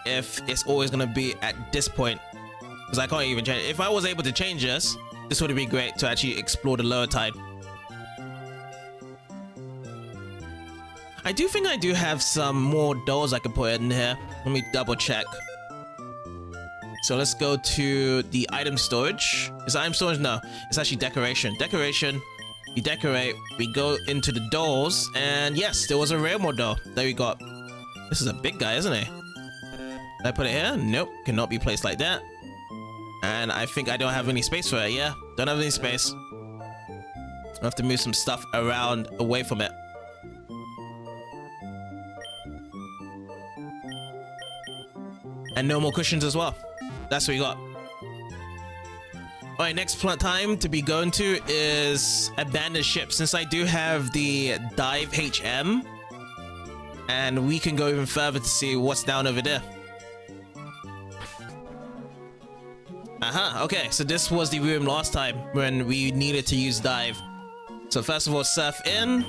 if it's always going to be at this point. Because I can't even change it. If I was able to change this would be great to actually explore the lower tide. I do think I do have some more dolls I can put in here. Let me double check. So let's go to the item storage. Is it item storage? No, it's actually decoration. Decoration. We decorate. We go into the dolls. And yes, there was a Railmore doll that we got. This is a big guy, isn't he? Did I put it here? Nope. Cannot be placed like that. And I think I don't have any space for it. Yeah, don't have any space. I have to move some stuff around away from it. And no more cushions as well. That's what we got. Alright, next time to be going to is Abandoned Ship. Since I do have the Dive HM, and we can go even further to see what's down over there. Okay, so this was the room last time when we needed to use Dive. So first of all, surf in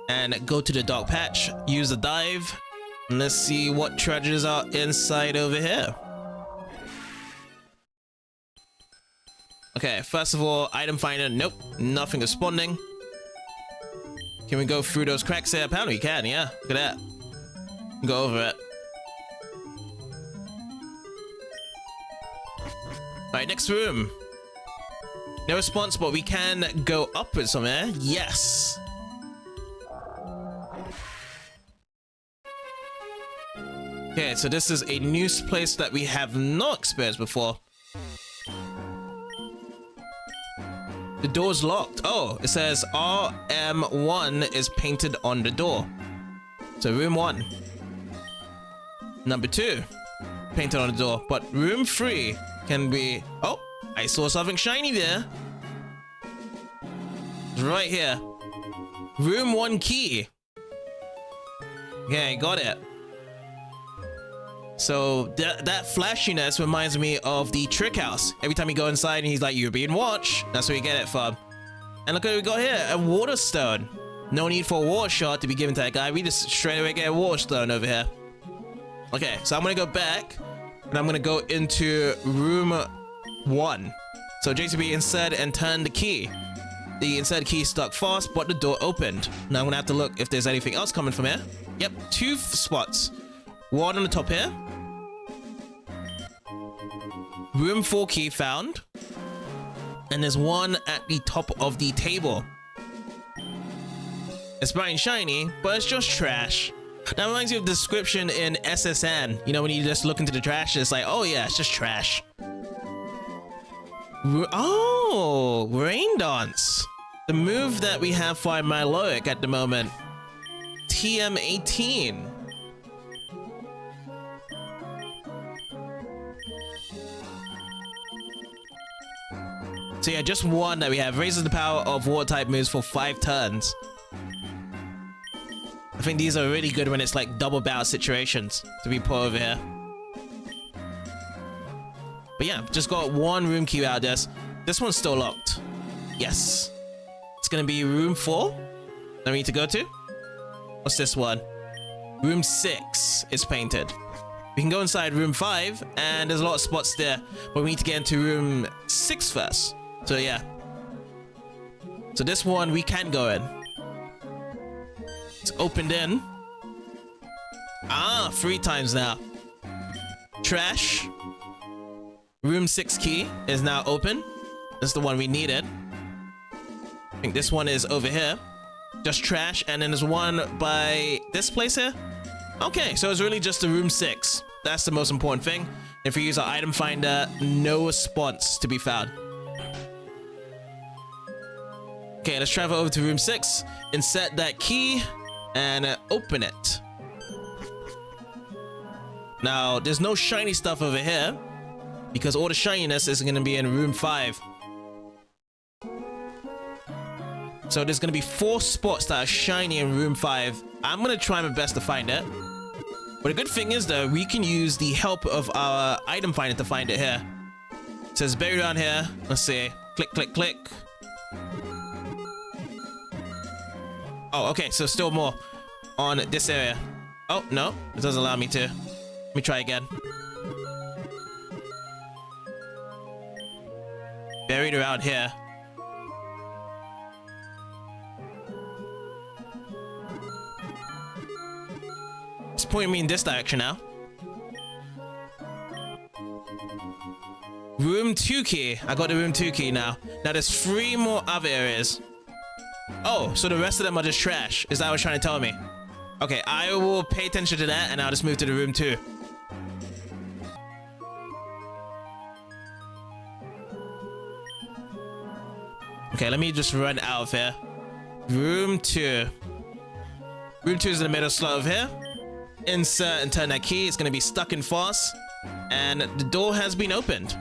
and go to the dark patch, use the Dive. And let's see what treasures are inside over here. Okay, first of all, item finder. Nope, nothing is spawning. Can we go through those cracks here? Apparently we can, yeah. Look at that. Go over it. Alright, next room. No response, but we can go upwards somewhere. Yes. Okay, so this is a new place that we have not experienced before. The door's locked. Oh, it says RM1 is painted on the door. So room 1. Number 2, painted on the door. But room 3 can be... Oh, I saw something shiny there. It's right here. Room 1 key. Okay, got it. So that flashiness reminds me of the trick house. Every time you go inside and he's like, "You're being watched." That's where you get it from. And look what we got here, a water stone. No need for a water shard to be given to that guy. We just straight away get a water stone over here. Okay, so I'm gonna go back and I'm gonna go into room 1. So JCB insert and turn the key. The insert key stuck fast, but the door opened. Now I'm gonna have to look if there's anything else coming from here. Yep, 2 spots. One on the top here. Room 4 key found. And there's one at the top of the table. It's bright and shiny, but it's just trash. That reminds me of the description in SSN. You know, when you just look into the trash, it's like, oh yeah, it's just trash. Oh, Rain Dance. The move that we have for Miloic at the moment. TM18. So yeah, just one that we have. Raises the power of water type moves for 5 turns. I think these are really good when it's like double bout situations to be put over here. But yeah, just got one room key out of this. This one's still locked. Yes. It's gonna be room 4 that we need to go to. What's this one? Room 6 is painted. We can go inside room 5 and there's a lot of spots there, but we need to get into room 6 first. So yeah. So this one we can go in. It's opened in. Ah, 3 times now. Trash. Room 6 key is now open. This is the one we needed. I think this one is over here. Just trash. And then there's one by this place here. Okay, so it's really just the room 6. That's the most important thing. If we use our item finder, no response to be found. Okay, let's travel over to room 6, insert that key, and open it. Now, there's no shiny stuff over here, because all the shininess is going to be in room 5. So there's gonna be 4 spots that are shiny in room 5. I'm gonna try my best to find it. But the good thing is though, we can use the help of our item finder to find it here. So it's buried around here. Let's see. Click, click, click. Oh, okay. So still more on this area. Oh, no. It doesn't allow me to. Let me try again. Buried around here. It's pointing me in this direction now. Room 2 key. I got the room 2 key now. Now there's 3 more other areas. Oh, so the rest of them are just trash. Is that what you're trying to tell me? Okay, I will pay attention to that and I'll just move to the room 2. Okay, let me just run out of here. Room 2. Room 2 is in the middle slot of here. Insert and turn that key. It's going to be stuck in fast. And the door has been opened.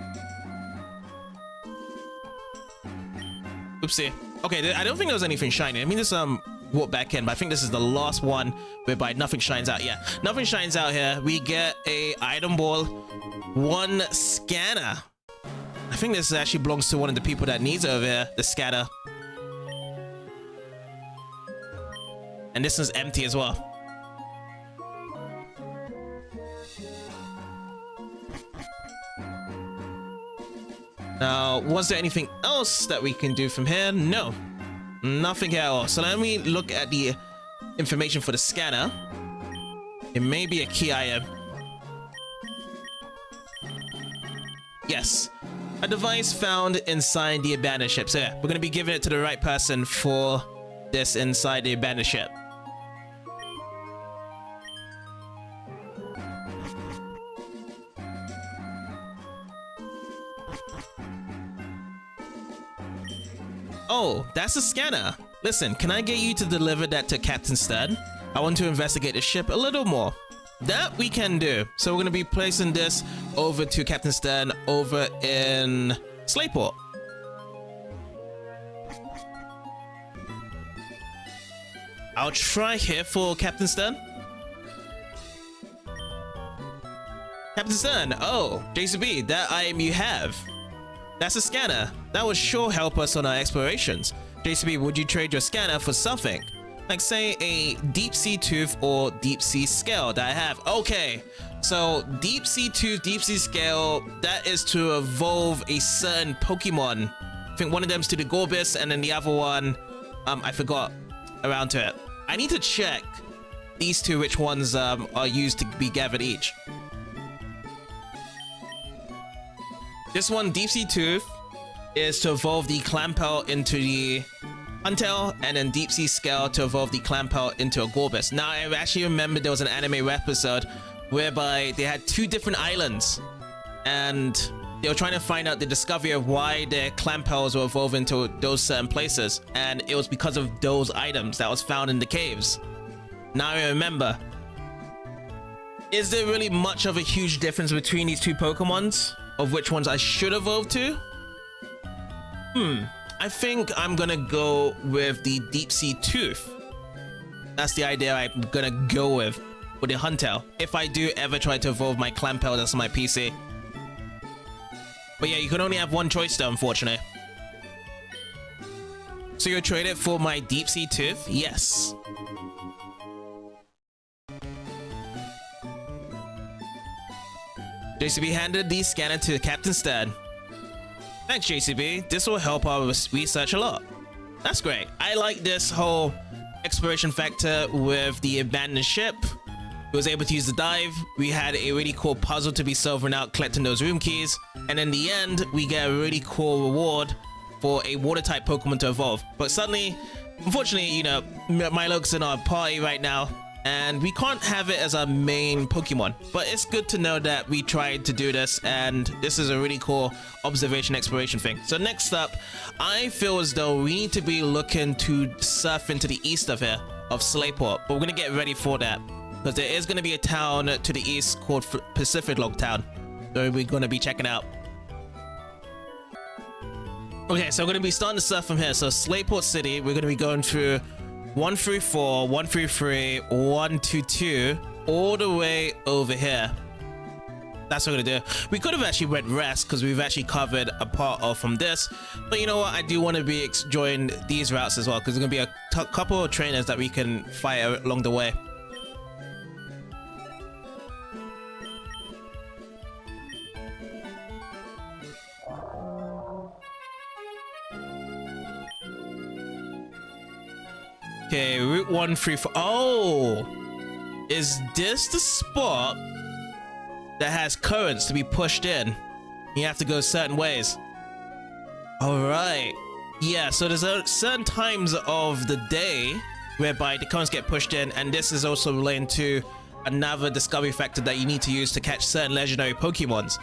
Oopsie. Okay, I don't think there was anything shiny. I mean, there's walk back in, but I think this is the last one whereby nothing shines out. Yeah, nothing shines out here. We get a item ball, 1 scanner. I think this actually belongs to one of the people that needs it over here, the scanner. And this is empty as well. Now, was there anything else that we can do from here? No. Nothing here at all. So let me look at the information for the scanner. It may be a key item. Yes. A device found inside the abandoned ship. So yeah, we're going to be giving it to the right person for this inside the abandoned ship. Oh, that's a scanner. Listen, can I get you to deliver that to Captain Stern? I want to investigate the ship a little more. That we can do. So we're going to be placing this over to Captain Stern over in Slayport. I'll try here for Captain Stern. Captain Stern, oh, JCB, that item you have. That's a scanner. That would sure help us on our explorations. JCB, would you trade your scanner for something? Like say a deep sea tooth or deep sea scale that I have. Okay, so deep sea tooth, deep sea scale, that is to evolve a certain Pokemon. I think one of them's to the Gorbis and then the other one, I forgot around to it. I need to check these two, which ones are used to be gathered each. This one, Deep Sea Tooth, is to evolve the Clampel into the Huntail, and then Deep Sea Scale to evolve the Clampel into a Gorbis. Now, I actually remember there was an anime episode whereby they had 2 different islands, and they were trying to find out the discovery of why their Clampels were evolving into those certain places, and it was because of those items that was found in the caves. Now I remember. Is there really much of a huge difference between these 2 Pokemons? Of which ones I should evolve to? I think I'm gonna go with the Deep Sea Tooth. That's the idea I'm gonna go with the Huntail. If I do ever try to evolve my Clampel that's on my PC. But yeah, you can only have one choice though, unfortunately. So you'll trade it for my Deep Sea Tooth? Yes. JCB handed the scanner to Captain Stern. Thanks, JCB. This will help our research a lot. That's great. I like this whole exploration factor with the abandoned ship. We was able to use the dive. We had a really cool puzzle to be solving out, collecting those room keys. And in the end, we get a really cool reward for a water-type Pokemon to evolve. But suddenly, unfortunately, you know, Milo's in our party right now, and we can't have it as our main Pokemon. But it's good to know that we tried to do this, and this is a really cool observation exploration thing. So next up, I feel as though we need to be looking to surf into the east of here, of Slayport. But we're going to get ready for that, because there is going to be a town to the east called Pacific Log Town. So we're going to be checking out. Okay, so we're gonna be starting the stuff from here. So Slateport City, we're gonna be going through 134, 133, 122, all the way over here. That's what we're gonna do. We could have actually went rest because we've actually covered a part of from this, but you know what? I do want to be enjoying these routes as well because there's gonna be a couple of trainers that we can fight along the way. Okay, Route 134. Oh, is this the spot that has currents to be pushed in? You have to go certain ways. All right. Yeah, so there's certain times of the day whereby the currents get pushed in, and this is also relating to another discovery factor that you need to use to catch certain legendary Pokemons.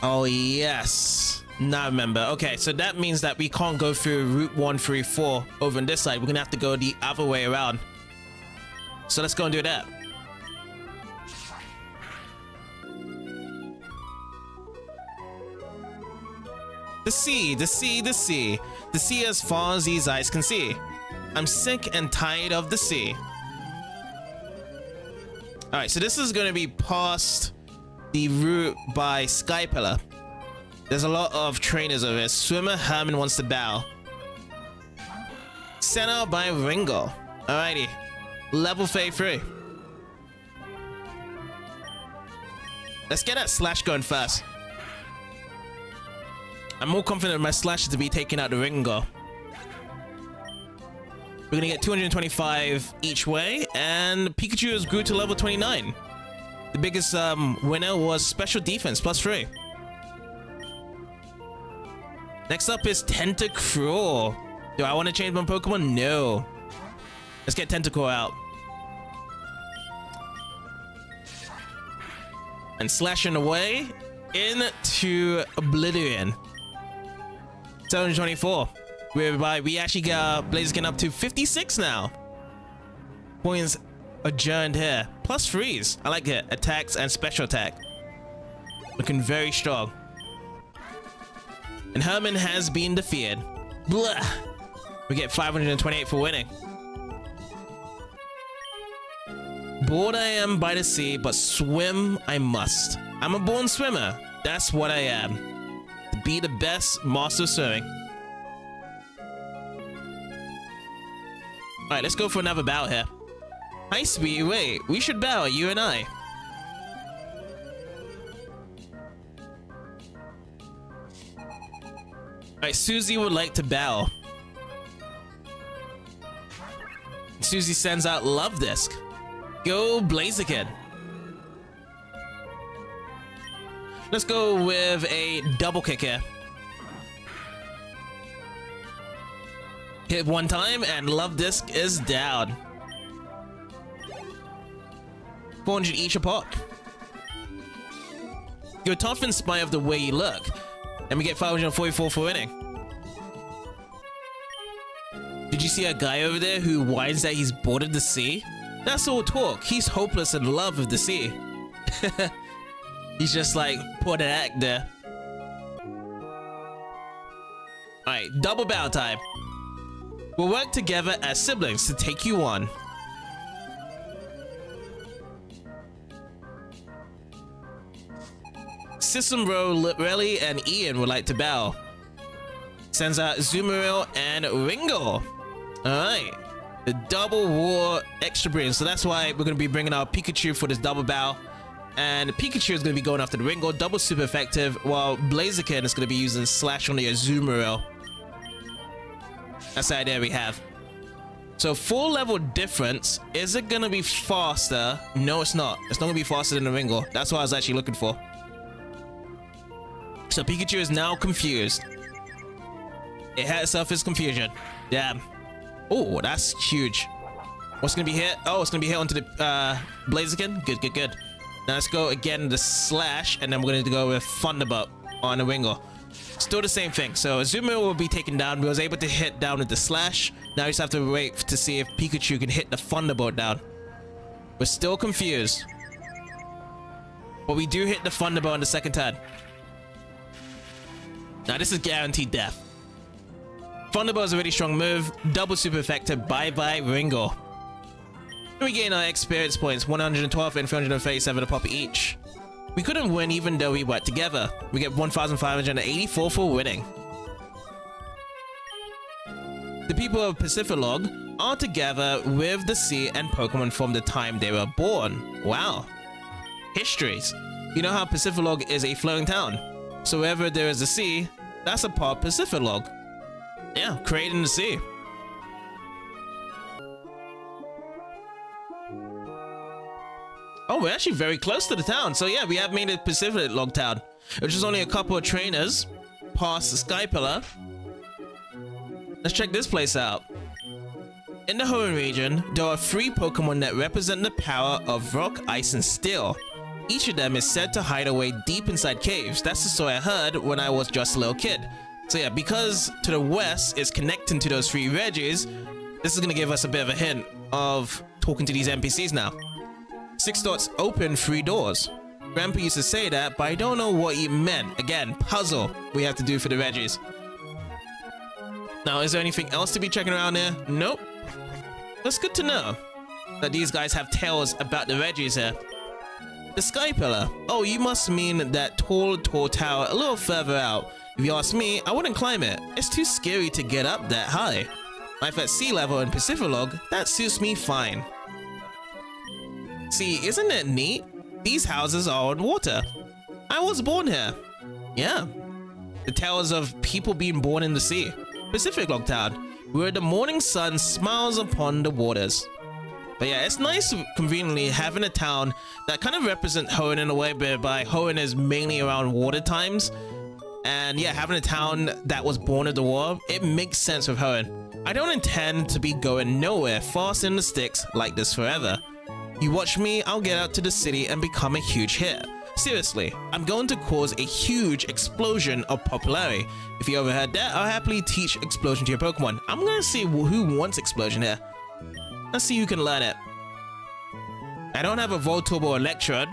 Oh, yes. Now I remember. Okay, so that means that we can't go through Route 134 over on this side. We're gonna have to go the other way around. So let's go and do that. The sea, the sea, the sea. The sea as far as these eyes can see. I'm sick and tired of the sea. Alright, so this is gonna be past the route by Sky Pillar. There's a lot of trainers over here. Swimmer Herman wants to bow. Sent out by Ringo. Alrighty. Level 33. Let's get that slash going first. I'm more confident in my slash to be taking out the Ringo. We're gonna get 225 each way, and Pikachu has grew to level 29. The biggest winner was special defense +3. Next up is Tentacruel. Do I want to change my Pokemon? No. Let's get Tentacruel out. And slashing away into Oblivion. 724. Whereby we actually got Blaziken up to 56 now. Points adjourned here. +3s. I like it. Attacks and special attack. Looking very strong. And Herman has been defeated. Blah. We get 528 for winning. Bored I am by the sea, but swim I must. I'm a born swimmer. That's what I am. To be the best master of swimming. Alright, let's go for another bout here. Hi, sweetie. Wait, we should bow, you and I. Alright, Susie would like to bow. Susie sends out Love Disc. Go Blaziken. Let's go with a double kick here. Hit one time and Love Disc is down. 400 each a pop. You're tough in spite of the way you look. And we get 544 for winning. Did you see a guy over there who whines that he's bored of the sea? That's all talk. He's hopeless in love of the sea. He's just like, put an act there. Alright, double battle time. We'll work together as siblings to take you on. System Row, Literelli, and Ian would like to bow. Sends out Zoomeril and Ringo. Alright. The double war extra brilliant. So that's why we're going to be bringing out Pikachu for this double bow. And Pikachu is going to be going after the Ringo. Double super effective. While Blaziken is going to be using Slash on the Azumarill. That's the idea we have. So 4 level difference. Is it going to be faster? No, it's not. It's not going to be faster than the Ringo. That's what I was actually looking for. So Pikachu is now confused. It had itself its confusion. Damn. Oh, that's huge. What's gonna be hit? Oh, it's gonna be hit onto the Blaziken. Good, good, good. Now let's go again the Slash, and then we're gonna go with Thunderbolt on the Wingull. Still the same thing. So Azumarill will be taken down. We was able to hit down with the Slash. Now we just have to wait to see if Pikachu can hit the Thunderbolt down. We're still confused. But we do hit the Thunderbolt on the second turn. Now this is guaranteed death. Thunderbolt is a really strong move. Double super effective. Bye-bye, Ringo. We gain our experience points, 112 and 337 a pop each. We couldn't win even though we worked together. We get 1,584 for winning. The people of Pacificlog are together with the sea and Pokemon from the time they were born. Wow. Histories. You know how Pacificlog is a flowing town. So wherever there is a sea, that's a part of Pacificlog. Yeah, created in the sea. Oh, we're actually very close to the town. So yeah, we have made it Pacificlog town, which is only a couple of trainers past the Sky Pillar. Let's check this place out. In the Hoenn region, there are 3 Pokemon that represent the power of rock, ice, and steel. Each of them is said to hide away deep inside caves. That's the story I heard when I was just a little kid. So yeah, because to the west is connecting to those 3 Regis, this is going to give us a bit of a hint of talking to these NPCs now. 6 dots open 3 doors. Grandpa used to say that, but I don't know what he meant. Again, puzzle we have to do for the Regis. Now, is there anything else to be checking around here? Nope. That's good to know that these guys have tales about the Regis here. The Sky Pillar. Oh, you must mean that tall tower a little further out. If you ask me, I wouldn't climb it. It's too scary to get up that high. Life at sea level in Pacificlog, that suits me fine. See, isn't it neat? These houses are on water. I was born here. Yeah. The tales of people being born in the sea. Pacificlog town, where the morning sun smiles upon the waters. But yeah, it's nice conveniently having a town that kind of represents Hoenn in a way, whereby Hoenn is mainly around water times. And yeah, having a town that was born of the war, it makes sense with Hoenn. I don't intend to be going nowhere fast in the sticks like this forever. You watch me, I'll get out to the city and become a huge hit. Seriously, I'm going to cause a huge explosion of popularity. If you overheard that, I'll happily teach explosion to your Pokemon. I'm gonna see who wants explosion here. Let's see who can learn it. I don't have a Voltorb or Electrode.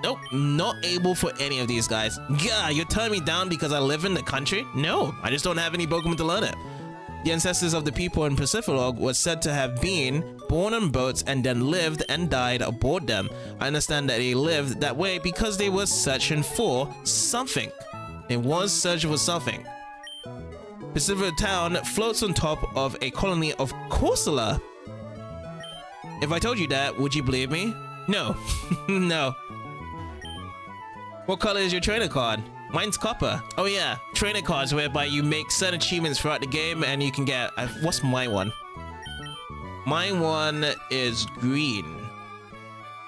Nope, not able for any of these guys. Gah, you're turning me down because I live in the country? No, I just don't have any Pokemon to learn it. The ancestors of the people in Pacificlog was said to have been born on boats and then lived and died aboard them. I understand that they lived that way because they were searching for something. It was searching for something. Pacific Town floats on top of a colony of Corsola. If I told you that, would you believe me? No. No. What color is your trainer card? Mine's copper. Oh yeah, trainer cards whereby you make certain achievements throughout the game and you can get... what's my one? My one is green.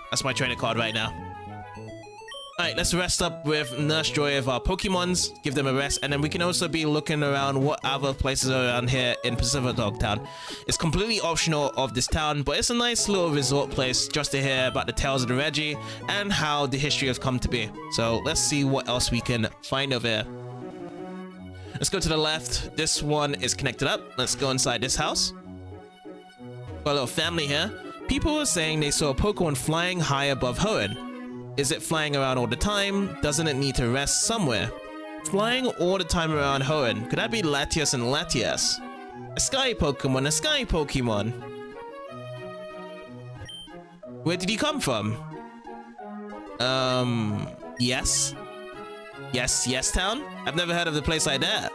That's my trainer card right now. Alright, let's rest up with Nurse Joy of our Pokemons, give them a rest, and then we can also be looking around what other places are around here in Pacificlog Town. It's completely optional of this town, but it's a nice little resort place just to hear about the tales of the Regi and how the history has come to be. So let's see what else we can find over here. Let's go to the left. This one is connected up. Let's go inside this house. Got a little family here. People were saying they saw a Pokemon flying high above Hoenn. Is it flying around all the time? Doesn't it need to rest somewhere? Flying all the time around Hoenn. Could that be Latias and Latias? A sky Pokemon, a sky Pokemon. Where did he come from? Yes. Yes town? I've never heard of a place like that.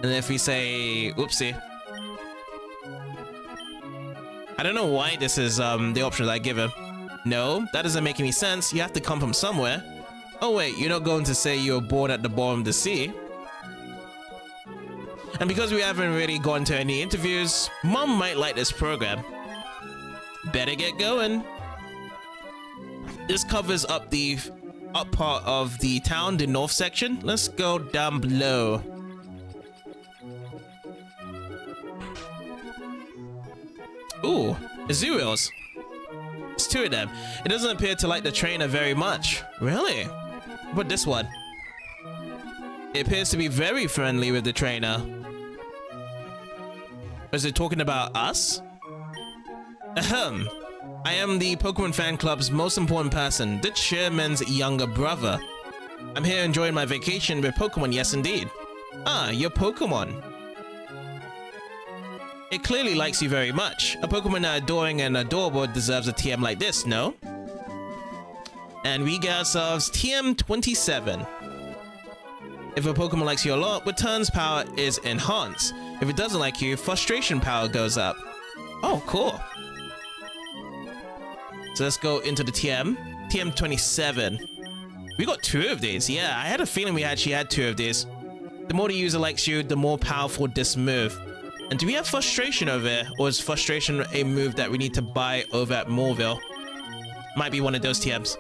And if we say, oopsie. I don't know why this is the option that I give him. No, that doesn't make any sense. You have to come from somewhere. Oh wait, you're not going to say you were born at the bottom of the sea. And because we haven't really gone to any interviews, Mom might like this program. Better get going. This covers up the up part of the town, the north section. Let's go down below. Ooh, Azureals. It's 2 of them. It doesn't appear to like the trainer very much. Really? But this one. It appears to be very friendly with the trainer. Is it talking about us? Ahem. I am the Pokemon fan club's most important person, the chairman's younger brother. I'm here enjoying my vacation with Pokemon, yes indeed. Ah, your Pokemon. It clearly likes you very much. A Pokemon that adoring and adorable deserves a TM like this, no? And we get ourselves TM 27. If a Pokemon likes you a lot, Return's power is enhanced. If it doesn't like you, Frustration power goes up. Oh, cool. So let's go into the TM. TM 27. We got 2 of these. Yeah, I had a feeling we actually had 2 of these. The more the user likes you, the more powerful this move. And do we have Frustration over here? Or is Frustration a move that we need to buy over at Moorville? Might be one of those TMs.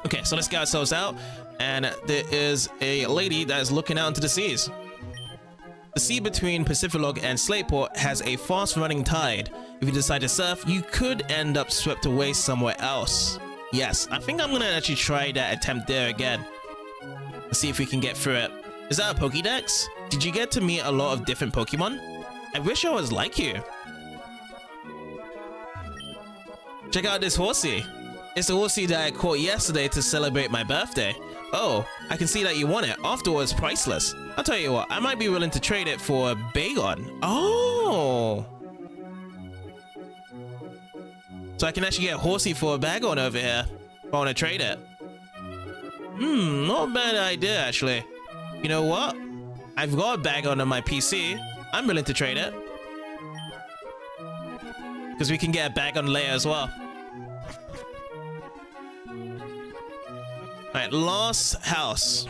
Okay, so let's get ourselves out. And there is a lady that is looking out into the seas. The sea between Pacificlog and Slateport has a fast-running tide. If you decide to surf, you could end up swept away somewhere else. Yes, I think I'm gonna actually try that attempt there again. Let's see if we can get through it. Is that a Pokédex? Did you get to meet a lot of different Pokemon? I wish I was like you. Check out this horsey. It's the horsey that I caught yesterday to celebrate my birthday. Oh, I can see that you want it. Afterwards, priceless. I'll tell you what, I might be willing to trade it for a Bagon. Oh. So I can actually get a horsey for a Bagon over here if I want to trade it. Not a bad idea, actually. You know what? I've got a Bagon on my PC. I'm willing to trade it. Because we can get a Bagon later as well. Alright, last house.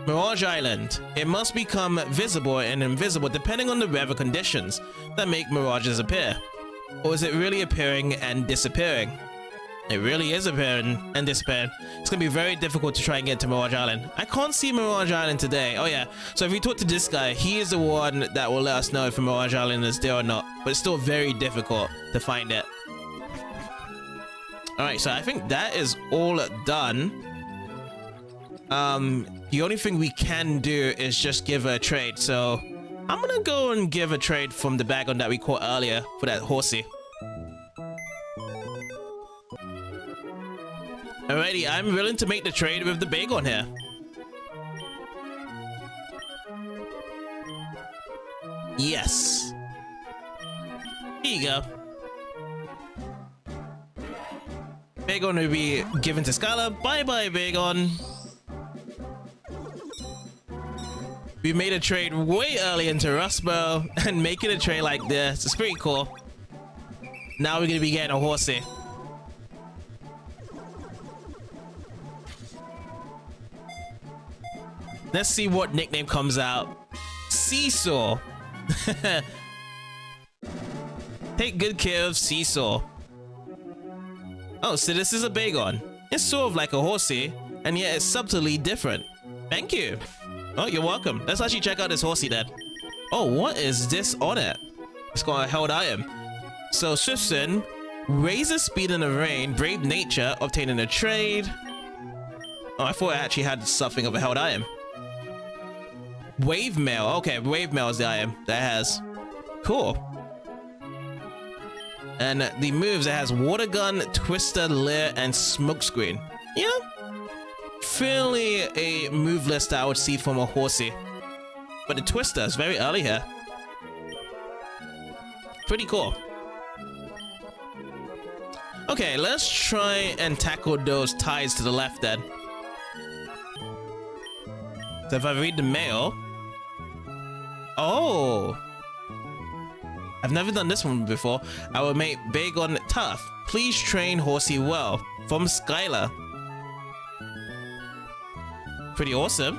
Mirage Island. It must become visible and invisible depending on the weather conditions that make mirages appear. Or is it really appearing and disappearing? It really is appearing and disappearing. It's gonna be very difficult to try and get to Mirage Island. I can't see Mirage Island today. Oh yeah, so if we talk to this guy, he is the one that will let us know if Mirage Island is there or not. But it's still very difficult to find it. Alright, so I think that is all done. The only thing we can do is just give a trade. So I'm gonna go and give a trade from the Bagon that we caught earlier for that horsey. Alrighty, I'm willing to make the trade with the Bagon here. Yes. Here you go. Bagon will be given to Skylar. Bye-bye, Bagon. We made a trade way early into Rustboro, and making a trade like this is pretty cool. Now we're gonna be getting a horsey. Let's see what nickname comes out. Seesaw. Take good care of Seesaw. Oh, so this is a Bagon. It's sort of like a horsey, and yet it's subtly different. Thank you. Oh, you're welcome. Let's actually check out this horsey then. Oh, what is this on it? It's got a held item. So, Swifson, raises speed in the rain, brave nature, obtaining a trade. Oh, I thought it actually had something of a held item. Wave mail. Okay, wave mail is the item that it has. Cool. And the moves, it has Water Gun, Twister, Leer, and Smokescreen. Yeah. Fairly a move list that I would see from a horsey. But the Twister is very early here. Pretty cool. Okay, let's try and tackle those ties to the left then. So if I read the mail... Oh! I've never done this one before. I will make Bagon tough. Please train horsey well. From Skylar. Pretty awesome.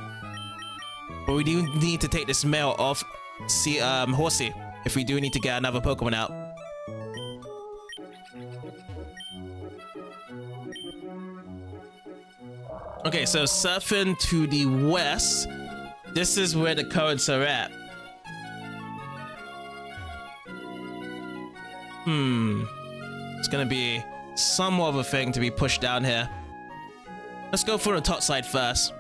But we do need to take this mail off horsey if we do need to get another Pokemon out. Okay, so surfing to the west. This is where the currents are at. It's gonna be somewhat of a thing to be pushed down here. Let's go for the top side first.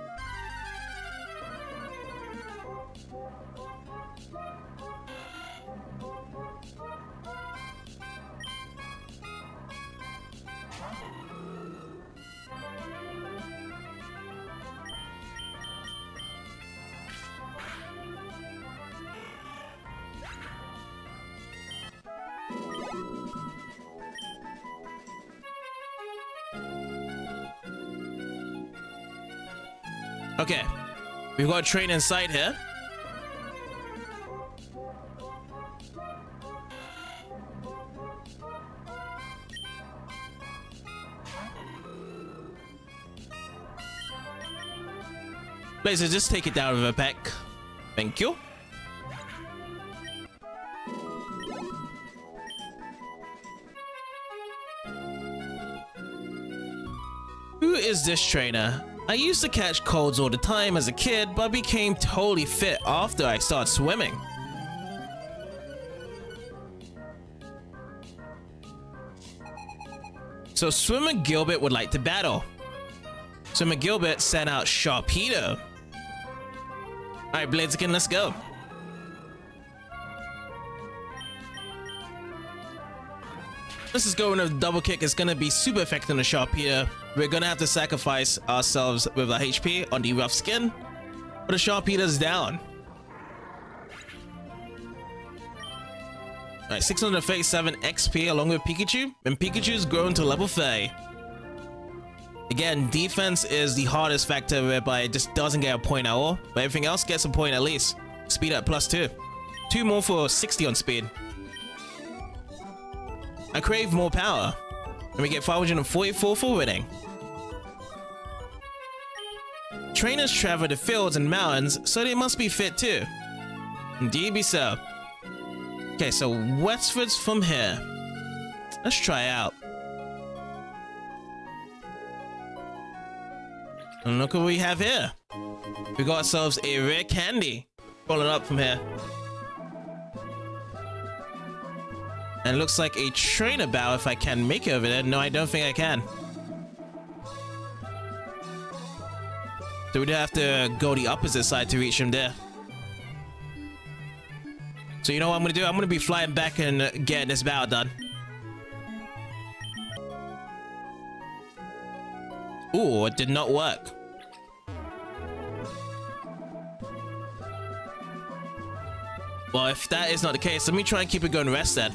Okay, we've got a train inside here. Blazer, just take it down with a peck. Thank you. Who is this trainer? I used to catch colds all the time as a kid, but became totally fit after I started swimming. So Swimmer Gilbert would like to battle. Swimmer Gilbert sent out Sharpedo. Alright, Blaziken, let's go. This is going with a double kick. It's gonna be super effective on the Sharpedo. We're gonna have to sacrifice ourselves with our HP on the rough skin, but the Sharpedo's down. Alright, 637 XP along with Pikachu, and Pikachu's grown to level 30. Again, defense is the hardest factor whereby it just doesn't get a point at all, but everything else gets a point at least. Speed up +2. 2 more for 60 on speed. I crave more power, and we get 544 for winning. Trainers travel the fields and mountains, so they must be fit too. Indeed be so. Okay, so westwards from here. Let's try out. And look what we have here. We got ourselves a rare candy. Following up from here. And it looks like a trainer battle if I can make it over there. No, I don't think I can. So we'd have to go the opposite side to reach him there. So you know what I'm gonna do? I'm gonna be flying back and getting this battle done. Ooh, it did not work. Well, if that is not the case, let me try and keep it going rest then.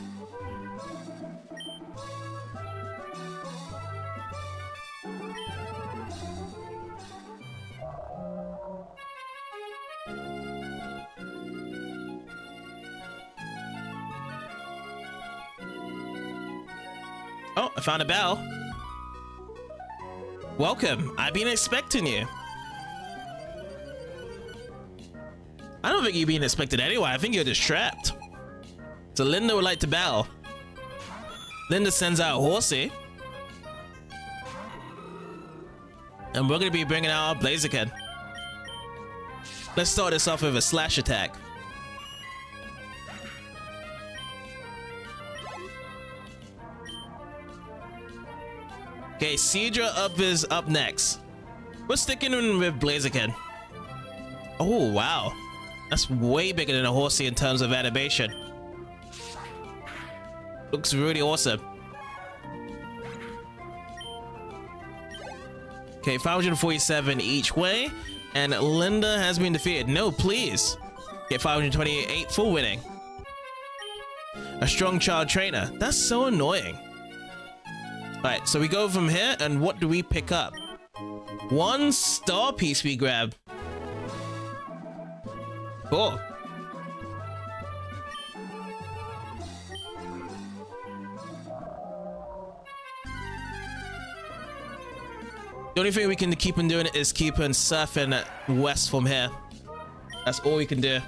Oh, I found a bell. Welcome. I've been expecting you. I don't think you're being expected anyway. I think you're just trapped. So Linda would like to battle. Linda sends out Horsey. And we're going to be bringing out our Blaziken. Let's start this off with a slash attack. Okay, Seadra is up next. We're sticking in with Blaziken. Oh, wow. That's way bigger than a Horsey in terms of animation. Looks really awesome. Okay, 547 each way. And Linda has been defeated. No, please. Get 528 for winning. A strong child trainer. That's so annoying. Alright, so we go from here, and what do we pick up? 1 star piece we grab. Cool. The only thing we can keep on doing is keep on surfing west from here. That's all we can do.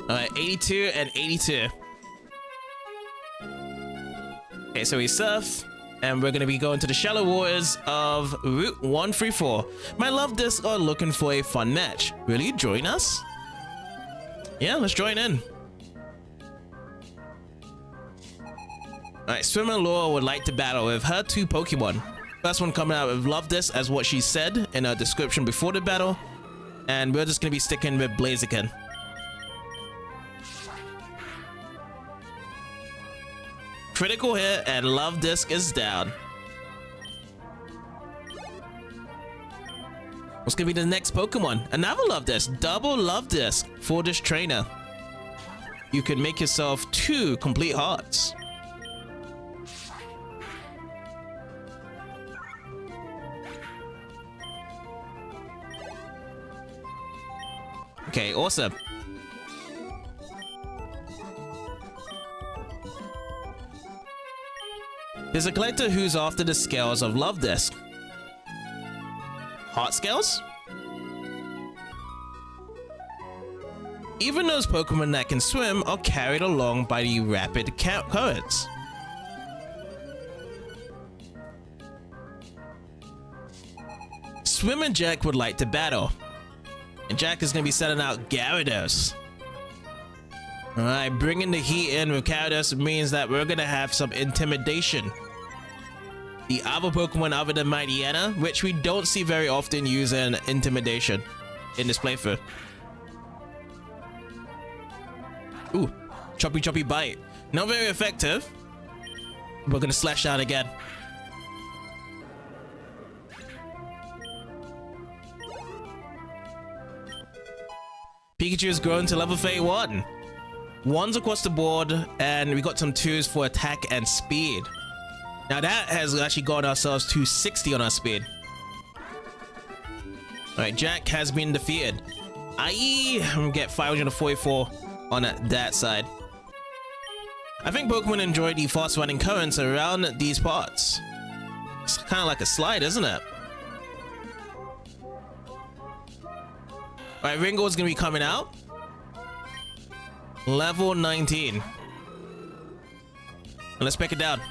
Alright, 82 and 82. Okay, so we surf, and we're gonna be going to the shallow waters of Route 134. My love discs are looking for a fun match. Will you join us? Yeah, let's join in. Alright, Swimmer Laura would like to battle with her 2 Pokemon. First one coming out with Love Disc as what she said in her description before the battle. And we're just gonna be sticking with Blaziken. Critical hit and Love Disc is down. What's gonna be the next Pokemon? Another Love Disc. Double Love Disc for this trainer. you can make yourself 2 complete hearts. Okay, awesome. There's a collector who's after the scales of love disc. Heart scales? Even those Pokemon that can swim are carried along by the rapid currents. Swim and Jack would like to battle. And Jack is going to be sending out Gyarados. Alright, bringing the heat in with Gyarados means that we're going to have some intimidation. The other Pokemon other than Mightyena, which we don't see very often using intimidation in this playthrough. Ooh, choppy bite. Not very effective. We're going to slash out again. Pikachu has grown to level 31. 1s across the board, and we got some 2s for attack and speed. Now that has actually got ourselves to 60 on our speed. Alright, Jack has been defeated. I get 544 on that side. I think Pokemon enjoy the fast running currents around these parts. It's kind of like a slide, isn't it? Alright, Ringo's gonna be coming out. Level 19. And let's pick it down.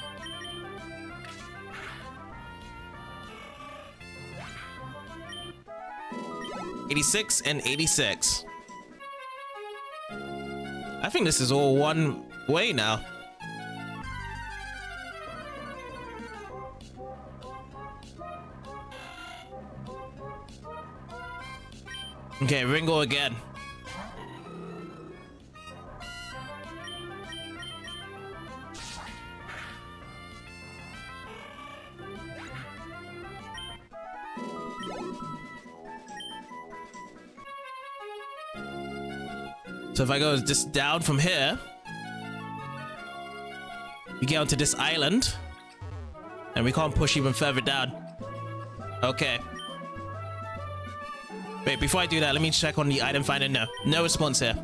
'86 and 86. I think this is all one way now. Okay, Ringo again. So if I go just down from here, we get onto this island, and we can't push even further down. Okay. Wait, before I do that, let me check on the item finder. No, no response here.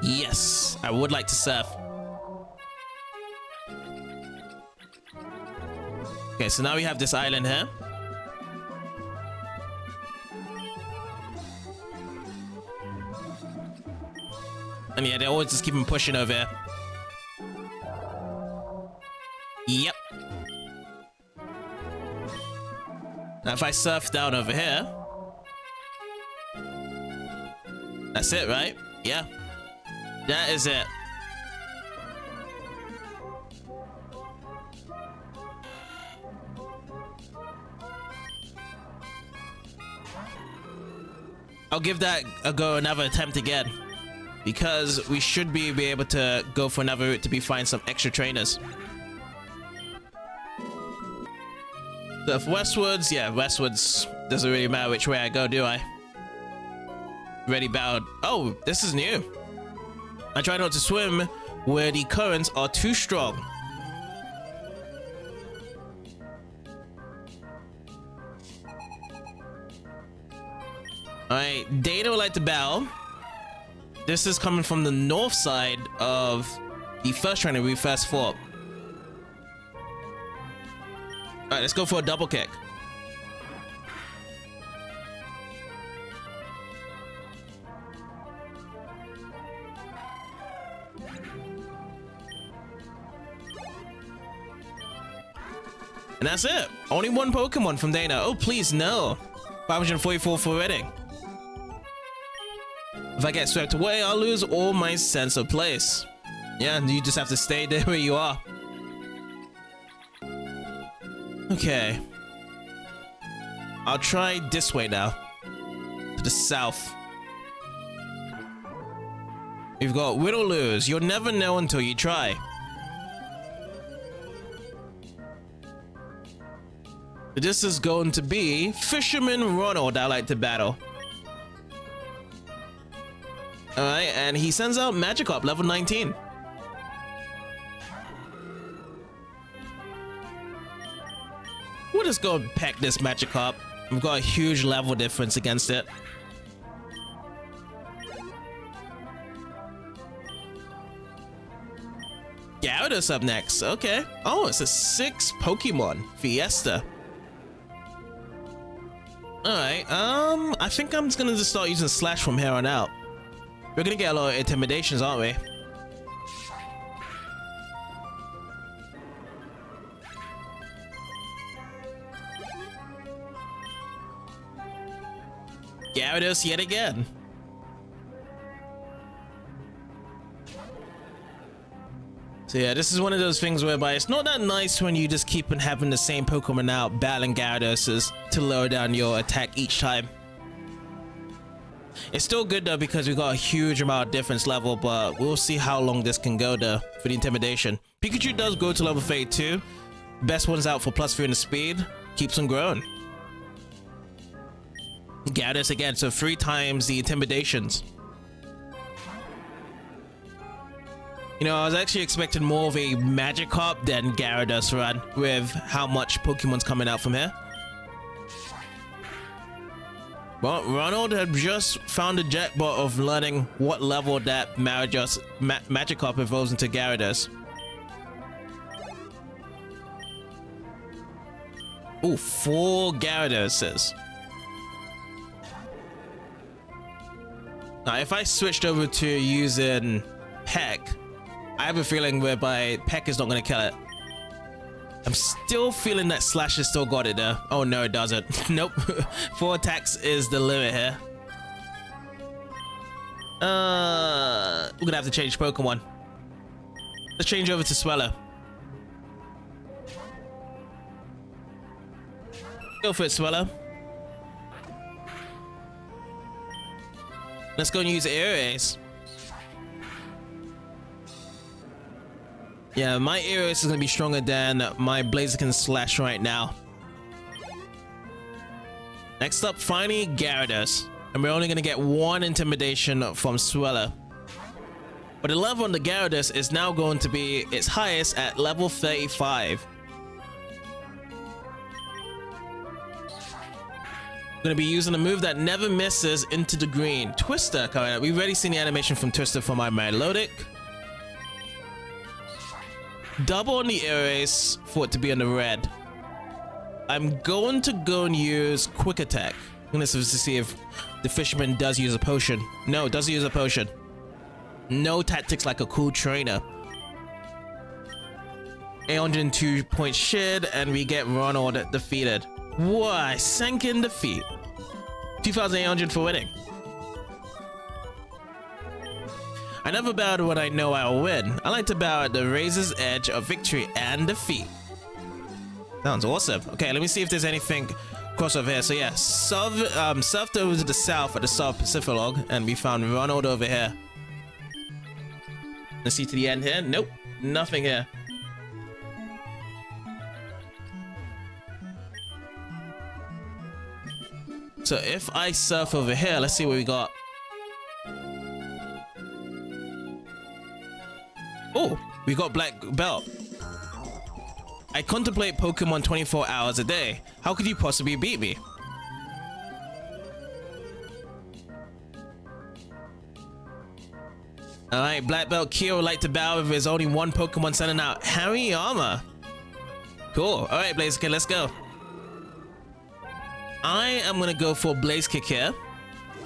Yes, I would like to surf. Okay, so now we have this island here. And yeah, they always just keep him pushing over here. Yep. Now if I surf down over here, that's it, right? Yeah. That is it. I'll give that a go, another attempt again. Because we should be able to go for another route to find some extra trainers. So if westwards, yeah, westwards doesn't really matter which way I go, do I? Ready, bowed. Oh, this is new. I try not to swim where the currents are too strong. Alright, Dana would like to bow. This is coming from the north side of the first trainer we first fought. Alright, let's go for a double kick. And that's it. Only one Pokemon from Dana. Oh, please, no. 544 for Redding. If I get swept away, I'll lose all my sense of place. Yeah, you just have to stay there where you are. Okay. I'll try this way now. To the south. We've got win or lose. You'll never know until you try. This is going to be Fisherman Ronald I like to battle. All right, and he sends out Magikarp, level 19. We'll just go and peck this Magikarp. We've got a huge level difference against it. Gyarados up next. Okay. Oh, it's a 6 Pokemon Fiesta. Alright, I think I'm just gonna just start using Slash from here on out. We're gonna get a lot of intimidations, aren't we? Gyarados yet again. So yeah, this is one of those things whereby it's not that nice when you just keep on having the same Pokemon out battling Gyaradoses to lower down your attack each time. It's still good though because we got a huge amount of difference level, but we'll see how long this can go though for the intimidation. Pikachu does go to level 32. Best one's out for +3 in the speed. Keeps on growing. Gyarados again, so 3 times the intimidations. You know, I was actually expecting more of a Magikarp than Gyarados run with how much Pokemon's coming out from here. Well, Ronald had just found the jackpot of learning what level that Magikarp evolves into Gyarados. Ooh, 4 Gyaradoses. Now, if I switched over to using Peck, I have a feeling whereby Peck is not going to kill it. I'm still feeling that Slash has still got it there. Oh no, it doesn't. Nope. 4 attacks is the limit here. We're gonna have to change Pokemon. Let's change over to Swellow. Go for it, Swellow. Let's go and use Air-Ace. Yeah, my Air-Ace is going to be stronger than my Blaziken Slash right now. Next up, finally, Gyarados. And we're only going to get 1 intimidation from Swellow. But the level on the Gyarados is now going to be its highest at level 35. I'm going to be using a move that never misses into the green. Twister coming up. We've already seen the animation from Twister for my Milotic. Double on the Air-Ace for it to be on the red. I'm going to go and use Quick Attack. I'm going to see if the Fisherman does use a potion. No, it doesn't use a potion. No tactics like a cool trainer. 802 point shit, and we get Ronald defeated. Why? Sank in defeat. 2,800 for winning. I never bow when I know I'll win. I like to bow at the razor's edge of victory and defeat. Sounds awesome. Okay, let me see if there's anything crossover here. So yeah, surfed over to the south at the South Pacific log, and we found Ronald over here. Let's see to the end here. Nope, nothing here. So if I surf over here, let's see what we got. Oh, we got Black Belt. I contemplate Pokemon 24 hours a day. How could you possibly beat me? Alright, Black Belt Kyo would like to bow if there's only 1 Pokemon sending out. Hariyama. Cool. Alright, Blaziken, let's go. I am gonna go for Blaze Kick here.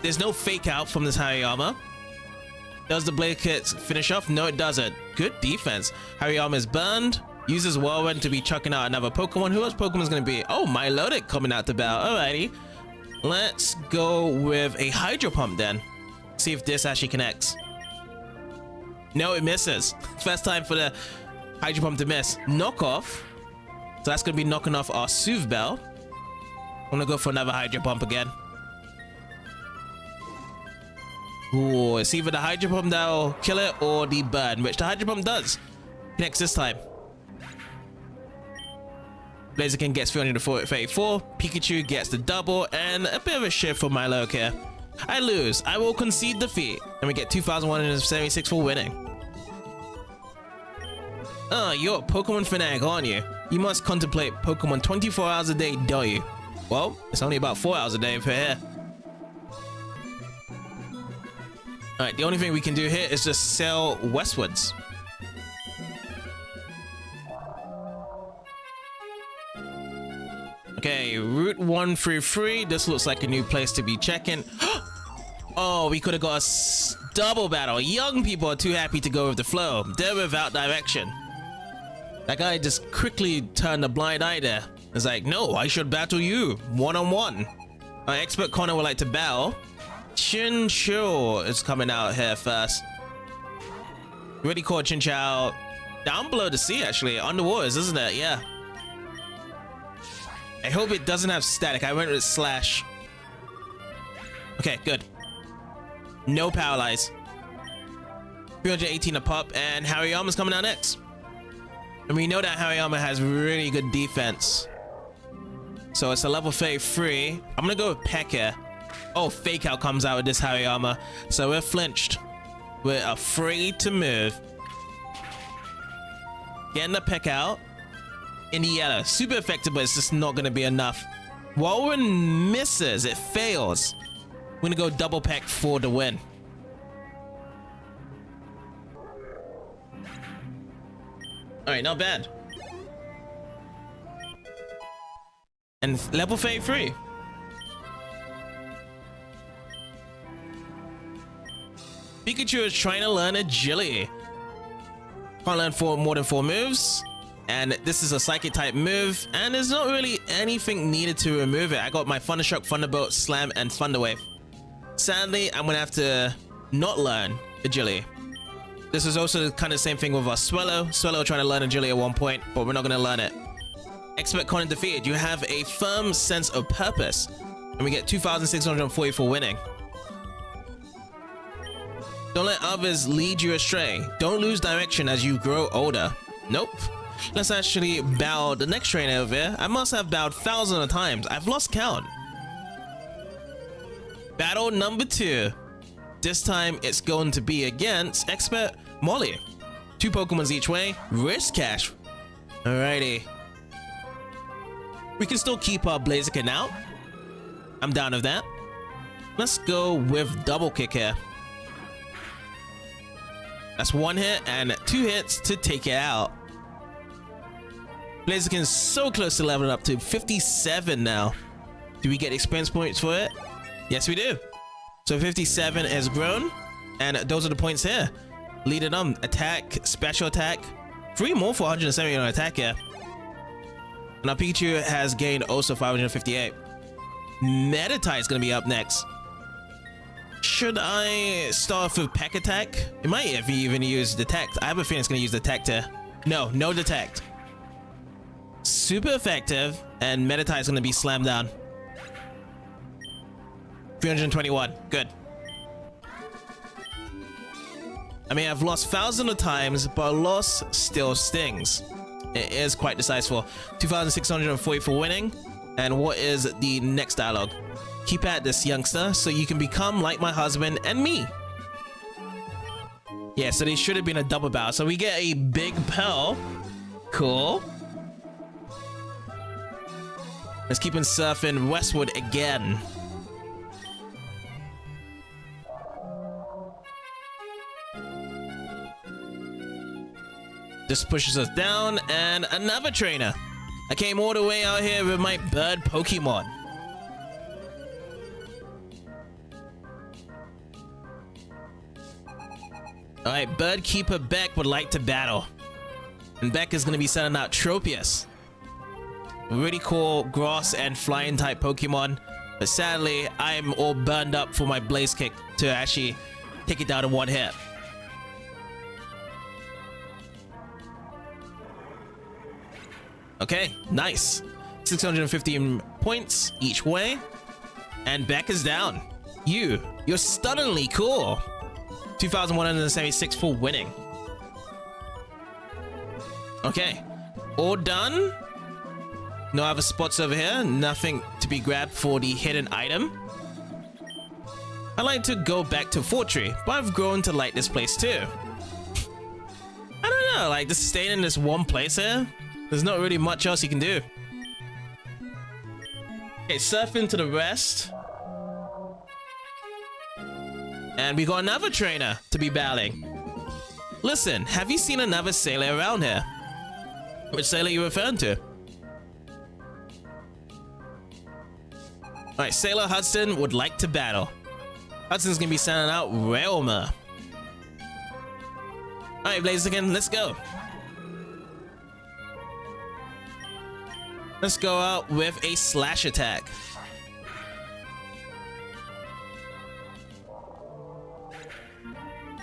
There's no fake out from this Hariyama. Does the Blaze Kick finish off? No, it doesn't. Good defense. Hariyama is burned. Uses Whirlwind to be chucking out another Pokemon. Who else Pokemon is gonna be? Oh, Milotic coming out to bow. Alrighty. Let's go with a Hydro Pump then. See if this actually connects. No, it misses. First time for the Hydro Pump to miss. Knockoff. So that's gonna be knocking off our Soothe Bell. I'm gonna go for another Hydro Pump again. Ooh, it's either the Hydro Pump that'll kill it or the burn, which the Hydro Pump does. Connects this time. Blaziken gets 334. Pikachu gets the double, and a bit of a shift for Milotic here. I lose. I will concede defeat. And we get 2,176 for winning. Oh, you're a Pokemon fanatic, aren't you? You must contemplate Pokemon 24 hours a day, don't you? Well, it's only about 4 hours a day for here. Alright, the only thing we can do here is just sail westwards. Okay, Route 133. This looks like a new place to be checking. Oh, we could have got a double battle. Young people are too happy to go with the flow. They're without direction. That guy just quickly turned a blind eye there. It's like, no, I should battle you one-on-one. Our expert Connor would like to battle. Chinchou is coming out here first. Really caught Chinchou down below the sea, actually. Underwaters, isn't it? Yeah. I hope it doesn't have static. I went with slash. Okay, good. No paralyze. 318 a pop, and Hariyama's coming out next. And we know that Hariyama has really good defense. So it's a level 33. I'm gonna go with Peck here. Oh, Fake Out comes out with this Hariyama. So we're flinched. We're afraid to move. Getting the Peck Out. In the yellow. Super effective, but it's just not gonna be enough. Walrein misses. It fails. We're gonna go double Peck for the win. Alright, not bad. And level 33. Pikachu is trying to learn agility. Can't learn more than 4 moves. And this is a psychic type move. And there's not really anything needed to remove it. I got my Thundershock, Thunderbolt, Slam, and Thunderwave. Sadly, I'm gonna have to not learn agility. This is also kind of the same thing with our Swellow. Swellow trying to learn agility at one point, but we're not gonna learn it. Expert Conan defeated. You have a firm sense of purpose. And we get 2,640 for winning. Don't let others lead you astray. Don't lose direction as you grow older. Nope. Let's actually bow the next trainer over here. I must have bowed thousands of times. I've lost count. Battle number 2. This time it's going to be against Expert Molly. 2 Pokemons each way. Risk cash. Alrighty. We can still keep our Blaziken out. I'm down with that. Let's go with double kick here. That's 1 hit and 2 hits to take it out. Blaziken's so close to leveling up to 57 now. Do we get experience points for it? Yes, we do. So 57 has grown, and those are the points here. Lead it on. Attack, special attack. 3 more for 170 on attack here. And our Pikachu has gained also 558. Meditite is going to be up next. Should I start off with Peck Attack? It might if you even use Detect. I have a feeling it's going to use Detect here. No, no Detect. Super effective, and Meditite is going to be slammed down. 321. Good. I mean, I've lost thousands of times, but a loss still stings. It is quite decisive. 2,640 for winning. And what is the next dialogue? Keep at this, youngster, so you can become like my husband and me. Yeah, so they should have been a double battle. So we get a big pearl. Cool. Let's keep on surfing westward again. This pushes us down, and another trainer. I came all the way out here with my bird Pokemon. Alright, Bird Keeper Beck would like to battle. And Beck is going to be sending out Tropius. Really cool grass and flying type Pokemon. But sadly, I'm all burned up for my Blaze Kick to actually take it down in 1 hit. Okay, nice. 615 points each way. And Beck is down. You're stunningly cool. 2,176 for winning. Okay, all done. No other spots over here. Nothing to be grabbed for the hidden item. I like to go back to Fortree, but I've grown to like this place too. I don't know, like just staying in this one place here, there's not really much else you can do. Okay, surf into the rest. And we got another trainer to be battling. Listen, have you seen another sailor around here? Which sailor are you referring to? Alright, Sailor Hudson would like to battle. Hudson's gonna be sending out Realmer. Alright, Blaziken, let's go. Let's go out with a slash attack.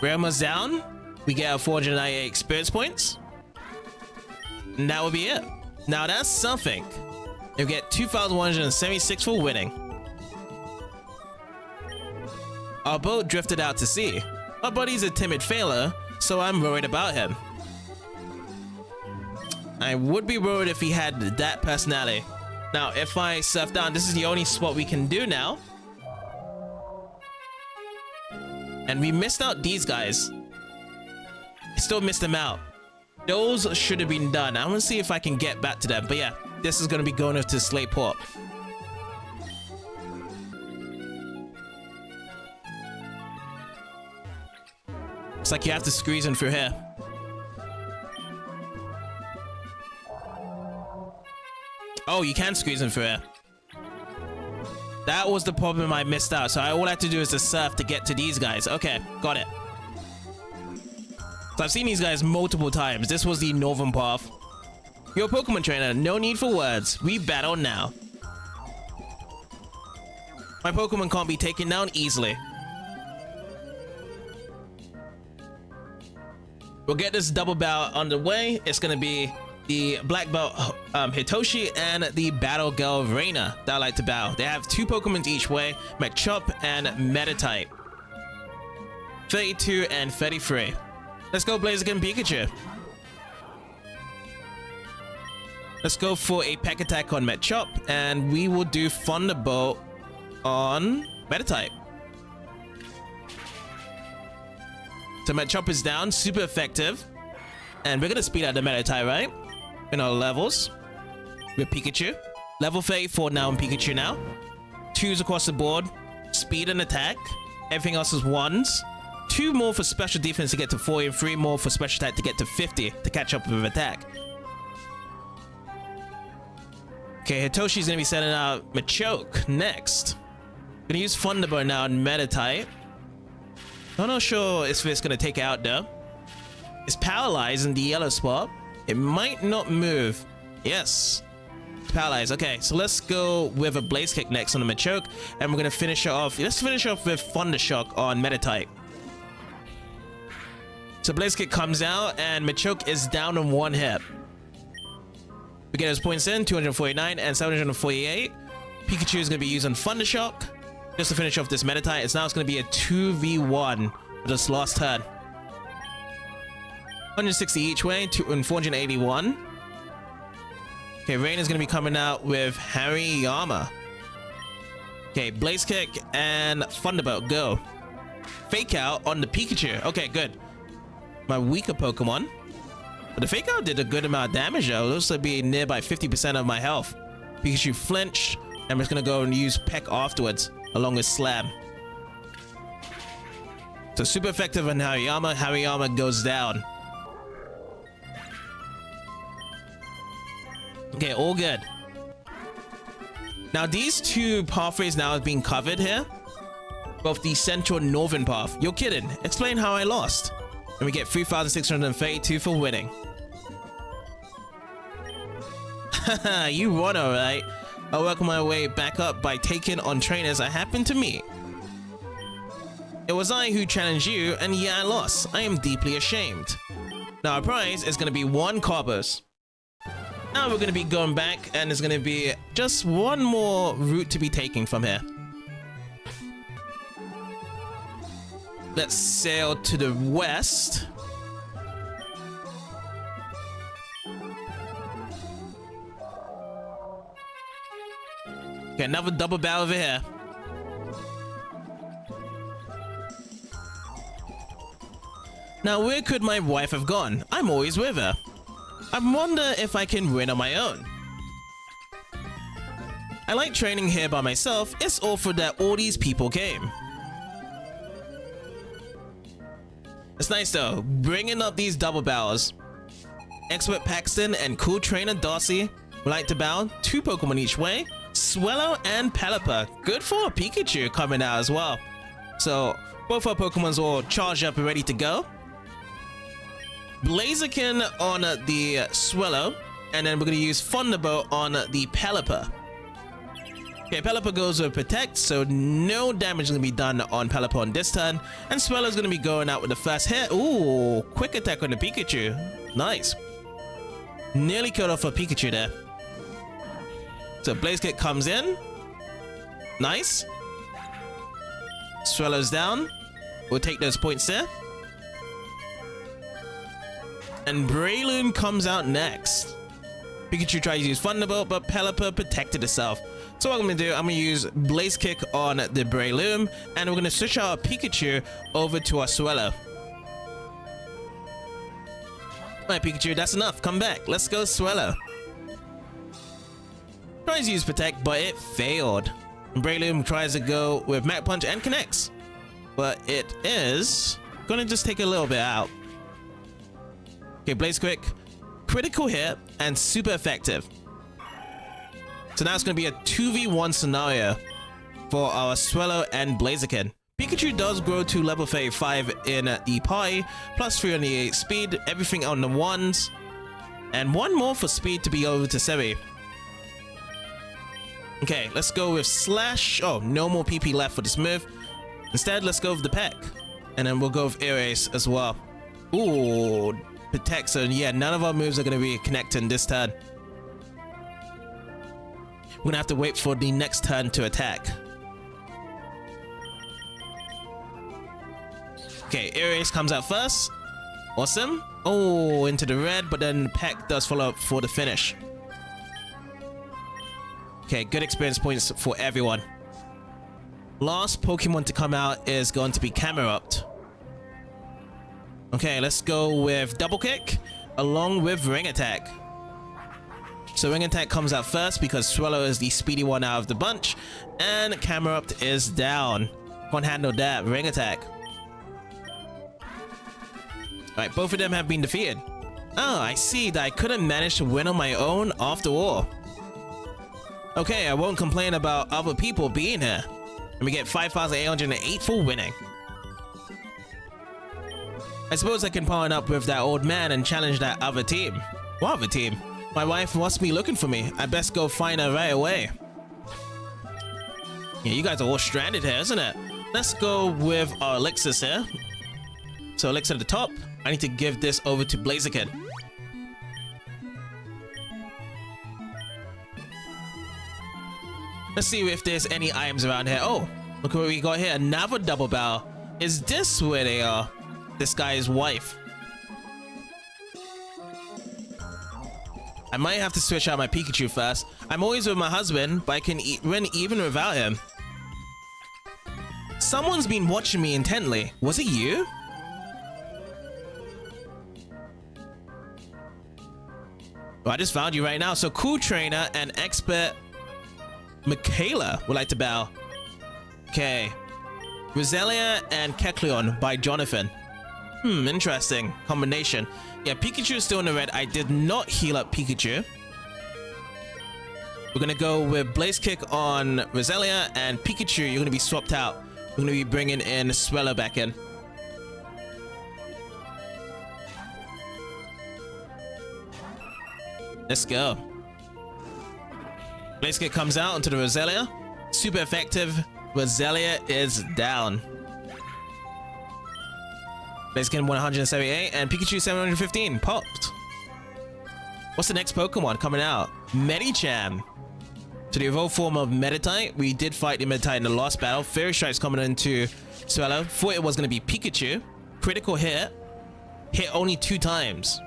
Realmer's down. We get our 498 experience points. And that will be it. Now that's something. You'll get 2,176 for winning. Our boat drifted out to sea. Our buddy's a timid failure, so I'm worried about him. I would be worried if he had that personality. Now, if I surf down, this is the only spot we can do now. And we missed out these guys. Still missed them out. Those should have been done. I want to see if I can get back to them. But yeah, this is going to be going over to Slateport. It's like you have to squeeze in through here. Oh, you can squeeze in through here. That was the problem I missed out. So all I have to do is to surf to get to these guys. Okay, got it. So I've seen these guys multiple times. This was the northern path. You're a Pokemon trainer. No need for words. We battle now. My Pokemon can't be taken down easily. We'll get this double battle underway. It's going to be the Black Belt Hitoshi and the Battle Girl Reina that I like to battle. They have 2 Pokemon each way, Machop and Meditite. 32 and 33. Let's go Blaziken Pikachu. Let's go for a Peck Attack on Machop, and we will do Thunderbolt on Meditite. So Machop is down, super effective. And we're gonna speed out the Meditite, right? In our levels. With Pikachu. Level 34 now in Pikachu now. 2s across the board. Speed and attack. Everything else is 1s. 2 more for special defense to get to 40, and 3 more for special attack to get to 50 to catch up with attack. Okay, Hitoshi's gonna be sending out Machoke next. Gonna use Thunderbolt now on Meditite. I'm not sure if it's gonna take it out though. It's paralyzed in the yellow spot. It might not move. Yes. It's paralyzed. Okay, so let's go with a Blaze Kick next on the Machoke. And we're gonna finish it off. Let's finish off with Thunder Shock on Meditite. So Blaze Kick comes out and Machoke is down on 1 hit. We get his points in, 249 and 748. Pikachu is going to be using Thunder Shock just to finish off this Meditite. It's going to be a 2v1 for this last turn. 160 each way, 481. Okay, Rain is going to be coming out with Hariyama. Okay, Blaze Kick and Thunderbolt, go. Fake Out on the Pikachu. Okay, good. My weaker Pokemon. But the Fake Out did a good amount of damage though. It looks to be nearby 50% of my health. Pikachu flinched, and I'm just gonna go and use Peck afterwards, along with Slam. So super effective on Hariyama. Hariyama goes down. Okay, all good. Now these 2 pathways now are being covered here. Both the central and northern path. You're kidding. Explain how I lost. And we get 3,632 for winning. Haha, you won alright. I'll work my way back up by taking on trainers I happen to meet. It was I who challenged you, and yeah, I lost. I am deeply ashamed. Now our prize is going to be 1 Carbos. Now we're going to be going back, and there's going to be just 1 more route to be taken from here. Let's sail to the west. Okay, another double battle over here. Now, where could my wife have gone? I'm always with her. I wonder if I can win on my own. I like training here by myself. It's awful that all these people came. It's nice though, bringing up these double bows. Expert Paxton and cool trainer Darcy would like to bow 2 Pokemon each way. Swellow and Pelipper. Good for a Pikachu coming out as well. So both our Pokemons all charged up and ready to go. Blaziken on the Swellow, and then we're going to use Thunderbolt on the Pelipper. Okay, Pelipper goes with Protect, so no damage is going to be done on Pelipper on this turn. And Swellow's going to be going out with the first hit. Ooh, quick attack on the Pikachu. Nice. Nearly killed off a Pikachu there. So Blaze Kick comes in. Nice. Swellow's down. We'll take those points there. And Breloom comes out next. Pikachu tries to use Thunderbolt, but Pelipper protected itself. So what I'm going to do, I'm going to use Blaze Kick on the Breloom, and we're going to switch our Pikachu over to our Swellow. Alright, Pikachu, that's enough. Come back. Let's go, Swellow. Tries to use Protect, but it failed. And Breloom tries to go with Mach Punch and connects. But it is going to just take a little bit out. Okay, Blaze Quick. Critical hit and super effective. So now it's going to be a 2v1 scenario for our Swellow and Blaziken. Pikachu does grow to level 35 in the pie, plus 3 on the speed, everything on the 1s, and 1 more for speed to be over to 7. Okay, let's go with Slash. Oh, no more PP left for this move. Instead, let's go with the Peck. And then we'll go with Erase as well. Ooh, Protect. So yeah, none of our moves are going to be connecting this turn. We're going to have to wait for the next turn to attack. Okay, Erase comes out first. Awesome. Oh, into the red, but then Peck does follow up for the finish. Okay, good experience points for everyone. Last Pokemon to come out is going to be Camerupt. Okay, let's go with Double Kick along with Ring Attack. So Ring Attack comes out first because Swellow is the speedy one out of the bunch, and Camerupt is down. Can't handle that. Ring Attack. Alright, both of them have been defeated. Oh, I see that I couldn't manage to win on my own after all. Okay, I won't complain about other people being here. And we get 5,808 for winning. I suppose I can partner up with that old man and challenge that other team. What other team? My wife must be looking for me. I best go find her right away. Yeah, you guys are all stranded here, isn't it? Let's go with our elixirs here. So elixir at the top. I need to give this over to Blaziken. Let's see if there's any items around here. Oh, look what we got here. Another double barrel. Is this where they are? This guy's wife. I might have to switch out my Pikachu first. I'm always with my husband, but I can win even without him. Someone's been watching me intently. Was it you? Oh, I just found you right now. So Cool Trainer and Expert Michaela would like to bow. Okay. Roselia and Kecleon by Jonathan. Interesting combination. Yeah, Pikachu is still in the red. I did not heal up Pikachu. We're gonna go with Blaze Kick on Roselia, and Pikachu, you're gonna be swapped out. We're gonna be bringing in Swellow back in. Let's go. Blaze Kick comes out onto the Roselia. Super effective. Roselia is down. Blaziken 178 and Pikachu 715 popped. What's the next Pokemon coming out? Medicham. So the evolved form of Meditite. We did fight the Meditite in the last battle. Fairy Strike's coming into Swellow. Thought it was going to be Pikachu. Critical hit. Hit only 2 times.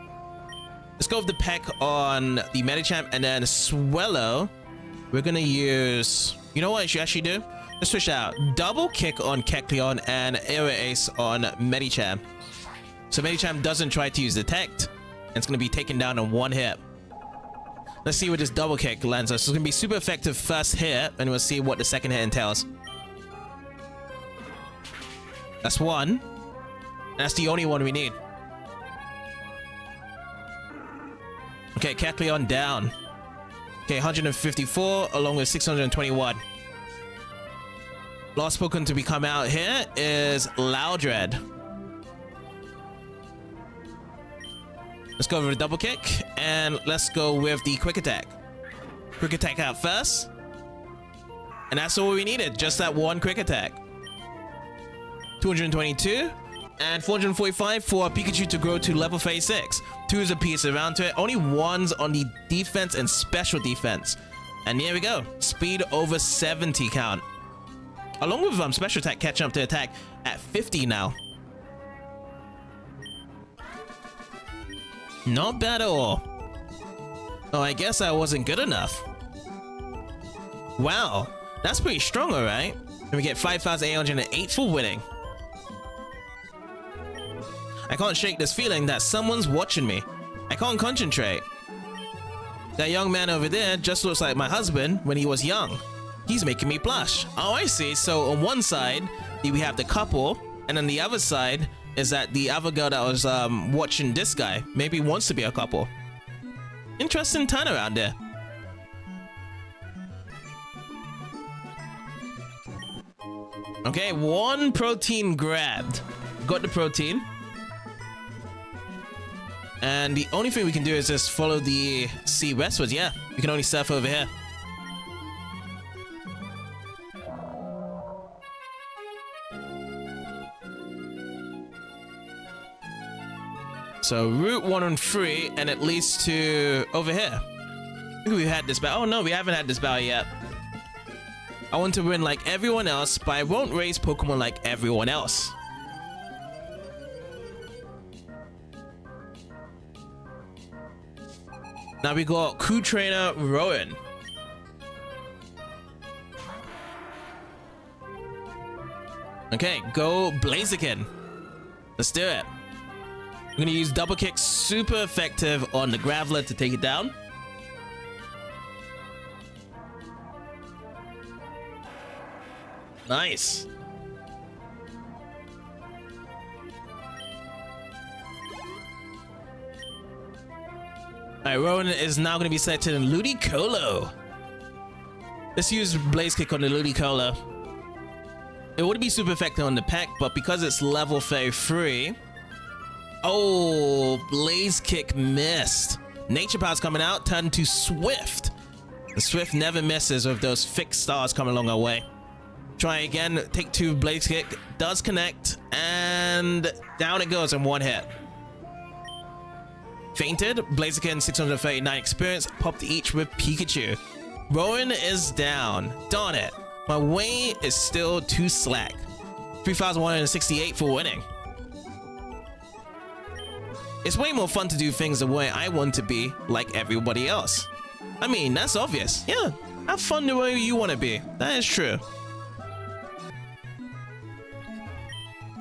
Let's go with the Peck on the Medicham, and then Swellow. We're going to use... You know what I should actually do? Let's switch out. Double Kick on Kecleon and Air Ace on Medicham. So Medicham doesn't try to use Detect, and it's going to be taken down in one hit. Let's see what this double kick lands us. So it's going to be super effective first hit, and we'll see what the second hit entails. That's one. That's the only one we need. Okay, Kecleon down. Okay, 154 along with 621. Last Pokemon to be come out here is Loudred. Let's go with a double kick, and let's go with the quick attack. Quick attack out first. And that's all we needed, just that one quick attack. 222 and 445 for Pikachu to grow to level 36. 2s a piece around to it. Only 1s on the defense and special defense. And here we go. Speed over 70 count. Along with special attack catching up to attack at 50 now. Not bad at all. Oh, I guess I wasn't good enough. Wow, that's pretty strong, alright. And we get 5,808 for winning. I can't shake this feeling that someone's watching me. I can't concentrate. That young man over there just looks like my husband when he was young. He's making me blush. Oh, I see. So on one side, we have the couple, and on the other side is that the other girl that was watching this guy maybe wants to be a couple. Interesting turnaround there. Okay, one protein grabbed. Got the protein. And the only thing we can do is just follow the sea westwards. Yeah, we can only surf over here. So Route 1 and 3, and it leads to over here. I think we've had this battle. Oh no, we haven't had this battle yet. I want to win like everyone else, but I won't raise Pokemon like everyone else. Now we got Crew Trainer Rowan. Okay, go Blaziken. Let's do it. I'm gonna use double kick, super effective on the Graveler to take it down. Nice. Alright, Rowan is now gonna be selected in Ludicolo. Let's use Blaze Kick on the Ludicolo. It would be super effective on the pack, but because it's level 33. Oh, Blaze Kick missed. Nature Power's coming out, turn to Swift. And Swift never misses with those fixed stars coming along our way. Try again, take 2 Blaze Kick, does connect, and down it goes in one hit. Fainted, Blaziken 639 experience, popped each with Pikachu. Rowan is down. Darn it. My way is still too slack. 3,168 for winning. It's way more fun to do things the way I want to be, like everybody else. I mean, that's obvious. Yeah, have fun the way you want to be. That is true.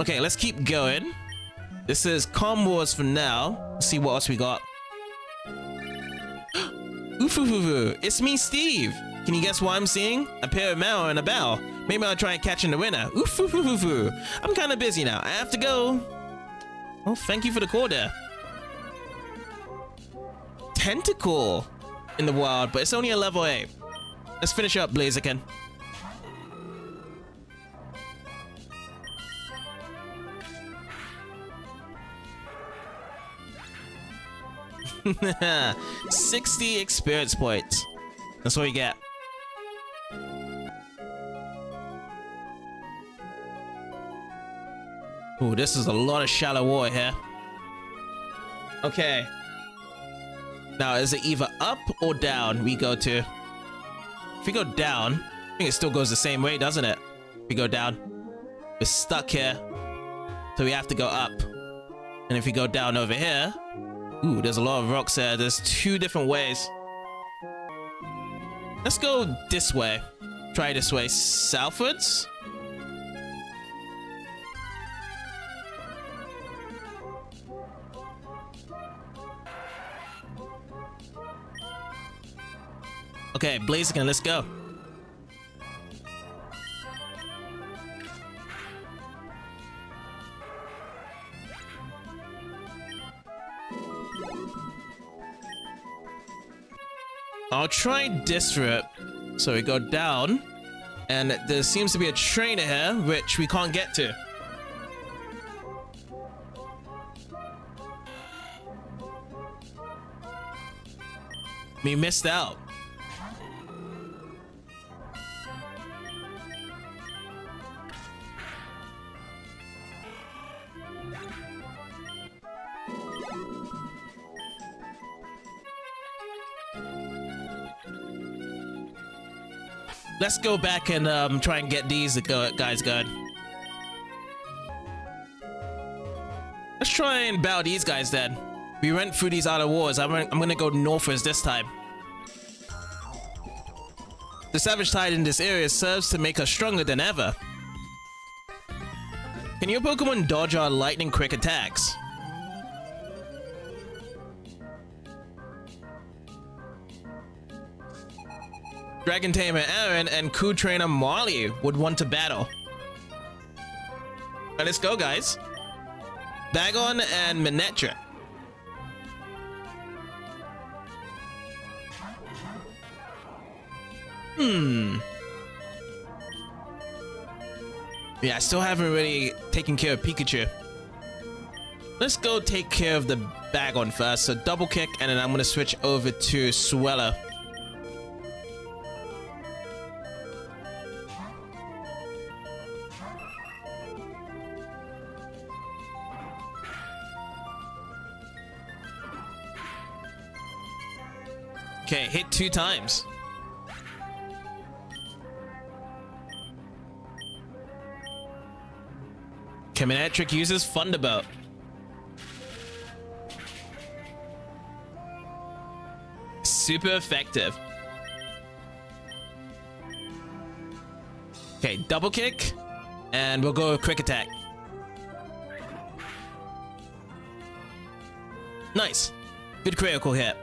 Okay, let's keep going. This is Calm Wars for now. Let's see what else we got. Oofufufu, it's me, Steve. Can you guess what I'm seeing? A pair of Mao and a bow. Maybe I'll try catching the winner. Oofufufu. I'm kind of busy now. I have to go. Well, thank you for the call there. Tentacle in the wild, but it's only a level 8. Let's finish up Blaziken. $60 experience points. That's what you get. Ooh, this is a lot of shallow water here. Okay. Now, is it either up or down we go to? If we go down, I think it still goes the same way, doesn't it? If we go down, we're stuck here. So we have to go up. And if we go down over here, ooh, there's a lot of rocks there. There's 2 different ways. Let's go this way. Try this way. Okay, Blaziken, let's go. I'll try this route. So we go down, and there seems to be a trainer here, which we can't get to. We missed out. Let's go back and try and get these guys going. Let's try and battle these guys then. We went through these other wars. I'm gonna go northwards this time. The Savage Tide in this area serves to make us stronger than ever. Can your Pokemon dodge our lightning quick attacks? Dragon Tamer Aaron and Coup Trainer Marley would want to battle. Alright, let's go, guys. Bagon and Manectric. Yeah, I still haven't really taken care of Pikachu. Let's go take care of the Bagon first. So double kick, and then I'm gonna switch over to Swellow. Okay, hit 2 times. Manectric uses Thunderbolt. Super effective. Okay, double kick, and we'll go quick attack. Nice. Good critical hit.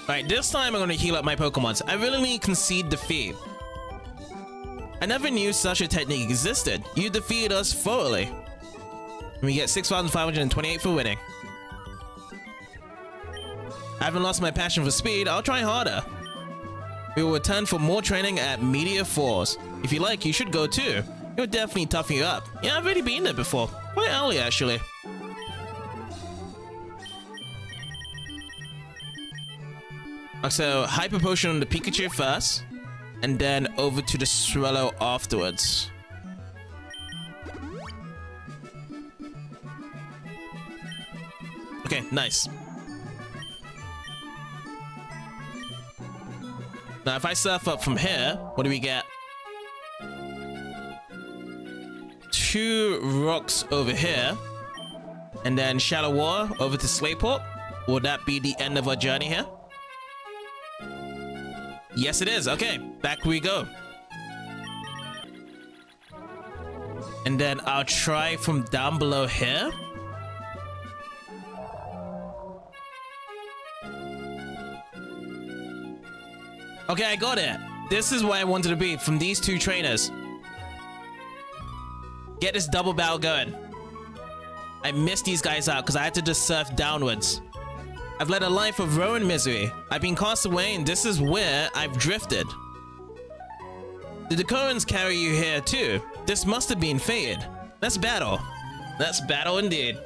Alright, this time I'm going to heal up my Pokemons. I willingly concede defeat. I never knew such a technique existed. You defeated us thoroughly. We get 6,528 for winning. I haven't lost my passion for speed. I'll try harder. We will return for more training at Meteor Falls. If you like, you should go too. It would definitely toughen you up. Yeah, I've already been there before. Quite early, actually. So, Hyper Potion on the Pikachu first, and then over to the Swellow afterwards. Okay, nice. Now, if I surf up from here, what do we get? 2 rocks over here, and then Shallow Water over to Slayport. Would that be the end of our journey here? Yes, it is. Okay, back we go. And then I'll try from down below here. Okay, I got it. This is where I wanted to be, from these 2 trainers. Get this double battle going. I missed these guys out because I had to just surf downwards. I've led a life of woe and misery. I've been cast away, and this is where I've drifted. Did the currents carry you here too? This must have been fated. Let's battle. Let's battle indeed.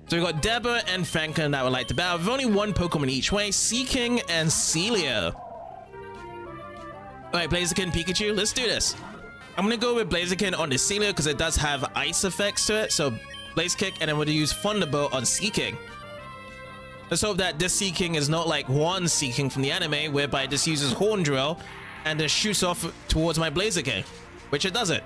So we got Deborah and Franklin that would like to battle. We've only 1 Pokemon each way, Seaking and Celio. Alright, Blaziken, Pikachu, let's do this. I'm gonna go with Blaziken on the Celio because it does have ice effects to it. So Blaze Kick, and then we're gonna use Thunderbolt on Seaking. Let's hope that this Seaking is not like one Seaking from the anime, whereby it just uses Horn Drill and then shoots off towards my Blaziken, which it doesn't.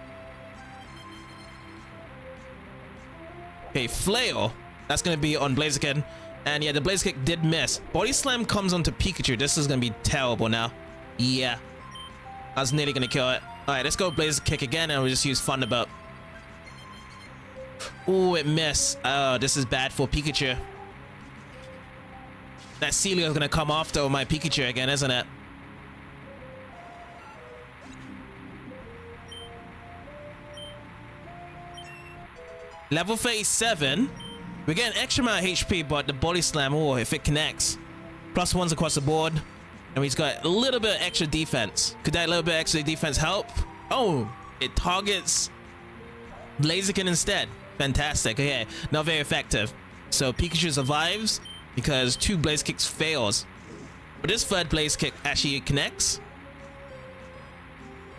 Okay, Flail. That's gonna be on Blaziken, and yeah, the Blaze Kick did miss. Body Slam comes onto Pikachu. This is gonna be terrible now. Yeah. I was nearly gonna kill it. Alright, let's go Blaze Kick again and we'll just use Thunderbolt. Oh, it missed. Oh, this is bad for Pikachu. That Celio's gonna come after my Pikachu again, isn't it? Level 37. We're getting extra amount of HP, but the Body Slam, oh, if it connects. +1s across the board. And we've got a little bit of extra defense. Could that little bit of extra defense help? Oh, it targets Blaziken instead. Fantastic. Okay, not very effective. So Pikachu survives because 2 Blaze Kicks fails. But this 3rd Blaze Kick actually connects.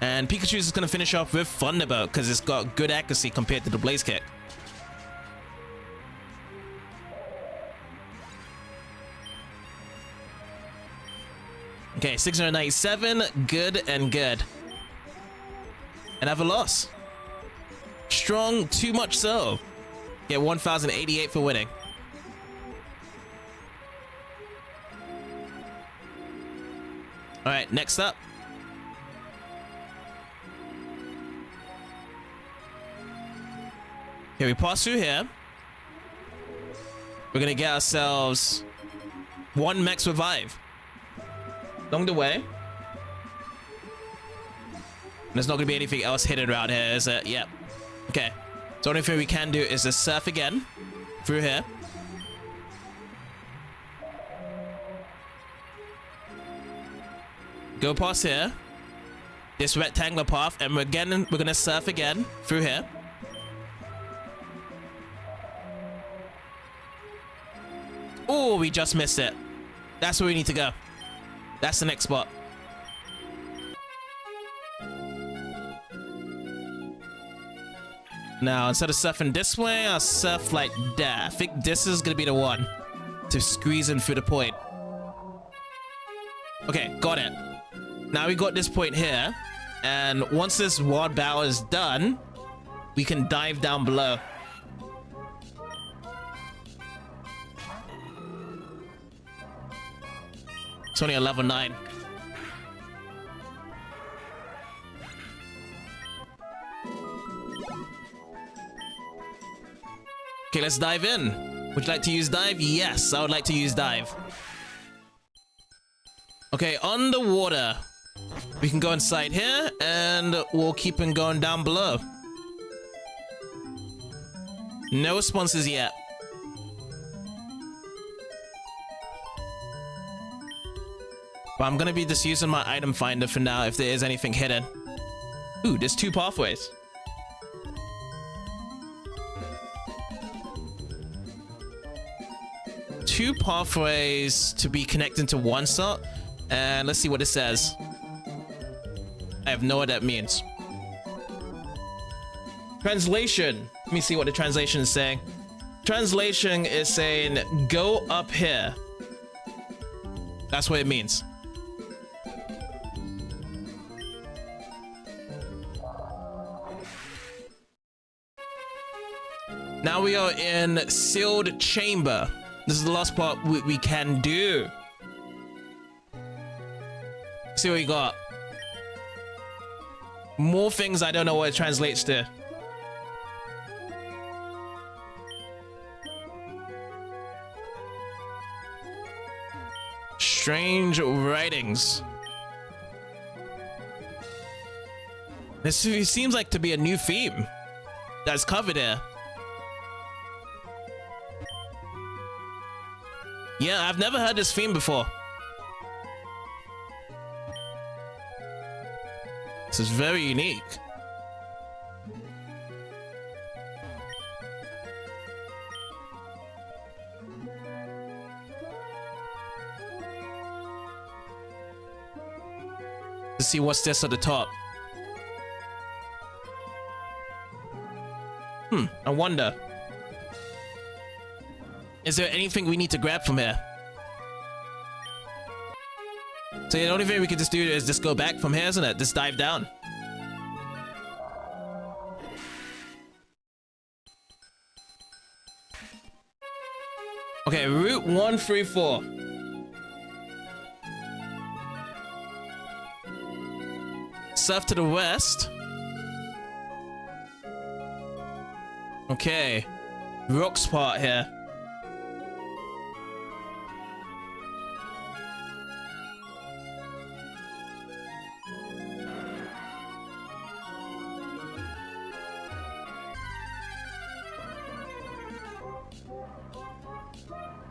And Pikachu is going to finish off with Thunderbolt because it's got good accuracy compared to the Blaze Kick. Okay, 697, good and good. Another loss. Strong, too much so. Get 1088 for winning. Alright, next up. Okay, we pass through here. We're gonna get ourselves 1 Max Revive. Along the way. There's not going to be anything else hidden around here, is it? Yep. Okay. So the only thing we can do is just surf again. Through here. Go past here. This rectangular path. And we're going to surf again. Through here. Oh, we just missed it. That's where we need to go. That's the next spot. Now, instead of surfing this way, I'll surf like that. I think this is gonna be the one to squeeze in through the point. Okay, got it. Now we got this point here. And once this wild battle is done, we can dive down below. It's only a level 9. Okay, let's dive in. Would you like to use dive? Yes, I would like to use dive. Okay, on the water. We can go inside here and we'll keep on going down below. No responses yet. But I'm gonna be just using my item finder for now if there is anything hidden. Ooh, there's 2 pathways. Two pathways to be connected to one slot. And let's see what it says. I have no idea what that means. Translation. Let me see what the translation is saying. Translation is saying, go up here. That's what it means. Now we are in sealed chamber. This is the last part we can do. See what we got. More things I don't know what it translates to. Strange writings. This seems like to be a new theme that's covered here. Yeah, I've never heard this theme before. This is very unique. Let's see what's this at the top. I wonder. Is there anything we need to grab from here? So the only thing we can just do is just go back from here, isn't it? Just dive down. Okay, Route 134. surf to the west. Okay. Rock spot here.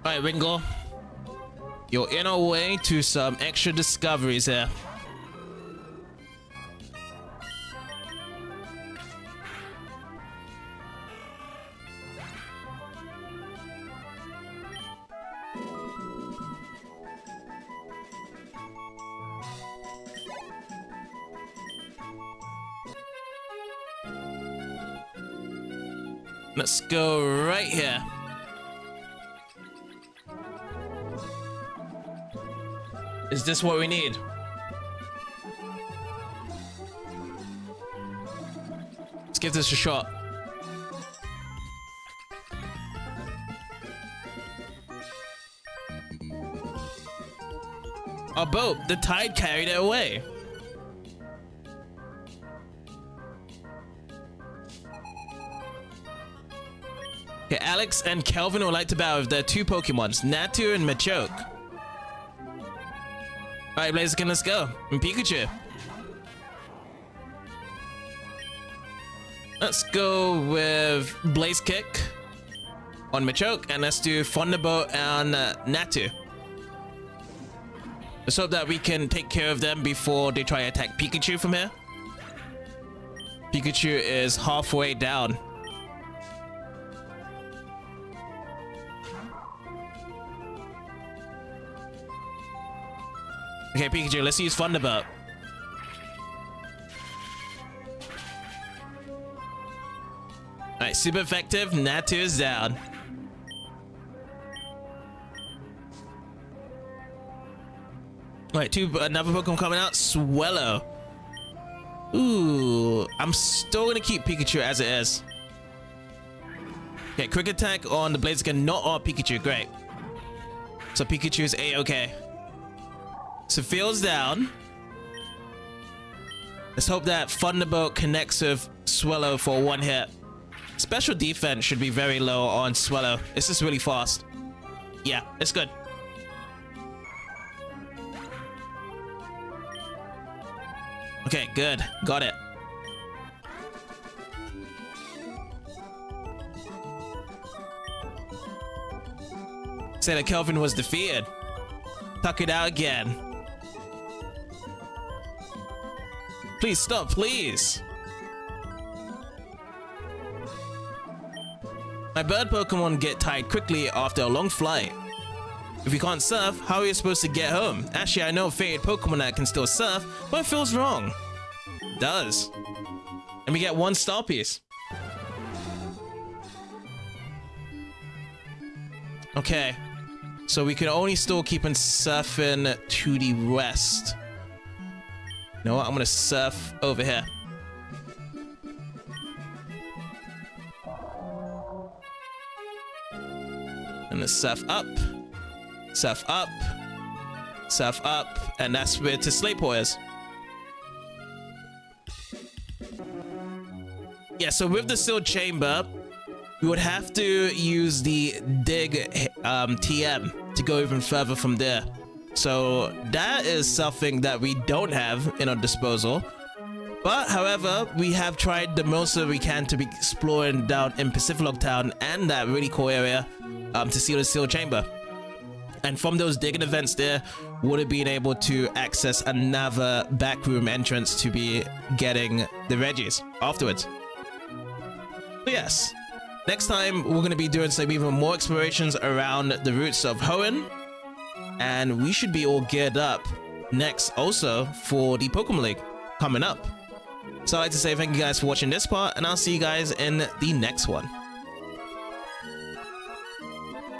Alright, Ringo. You're in our way to some extra discoveries here. Let's go right here. Is this what we need? Let's give this a shot. Our boat, the tide carried it away. Okay, Alex and Kelvin would like to battle with their two Pokemons, Natu and Machoke. Alright, Blaziken, let's go. And Pikachu. Let's go with Blaze Kick on Machoke, and let's do Thunderbolt on Natu. Let's hope that we can take care of them before they try to attack Pikachu from here. Pikachu is halfway down. Okay, Pikachu, let's use Thunderbolt. Alright, super effective. Natu is down. Alright, another Pokemon coming out. Swellow. Ooh, I'm still gonna keep Pikachu as it is. Okay, quick attack on the Blaziken, not on Pikachu. Great. So Pikachu is A-okay. So Field's down. Let's hope that Thunderbolt connects with Swellow for one hit. Special defense should be very low on Swellow. It's just really fast. Yeah, it's good. Okay, good. Got it. Say that Kelvin was defeated. Tuck it out again. Please stop, please. My bird Pokemon get tired quickly after a long flight. If you can't surf, how are you supposed to get home? Actually, I know a faded Pokemon that can still surf, but it feels wrong. It does. Let me get one star piece. Okay. So we can only still keep on surfing to the west. You know what? I'm gonna surf over here. And let's surf up, surf up, surf up, and that's where to Slayport is. Yeah, so with the sealed chamber, we would have to use the dig TM to go even further from there. So that is something that we don't have in our disposal. But however, we have tried the most that we can to be exploring down in Pacific Town and that really cool area to seal the sealed chamber. And from those digging events there, would have been able to access another backroom entrance to be getting the Reggies afterwards. So yes, next time we're going to be doing some even more explorations around the routes of Hoenn. And we should be all geared up next also for the Pokemon League coming up. So I'd like to say thank you guys for watching this part, and I'll see you guys in the next one.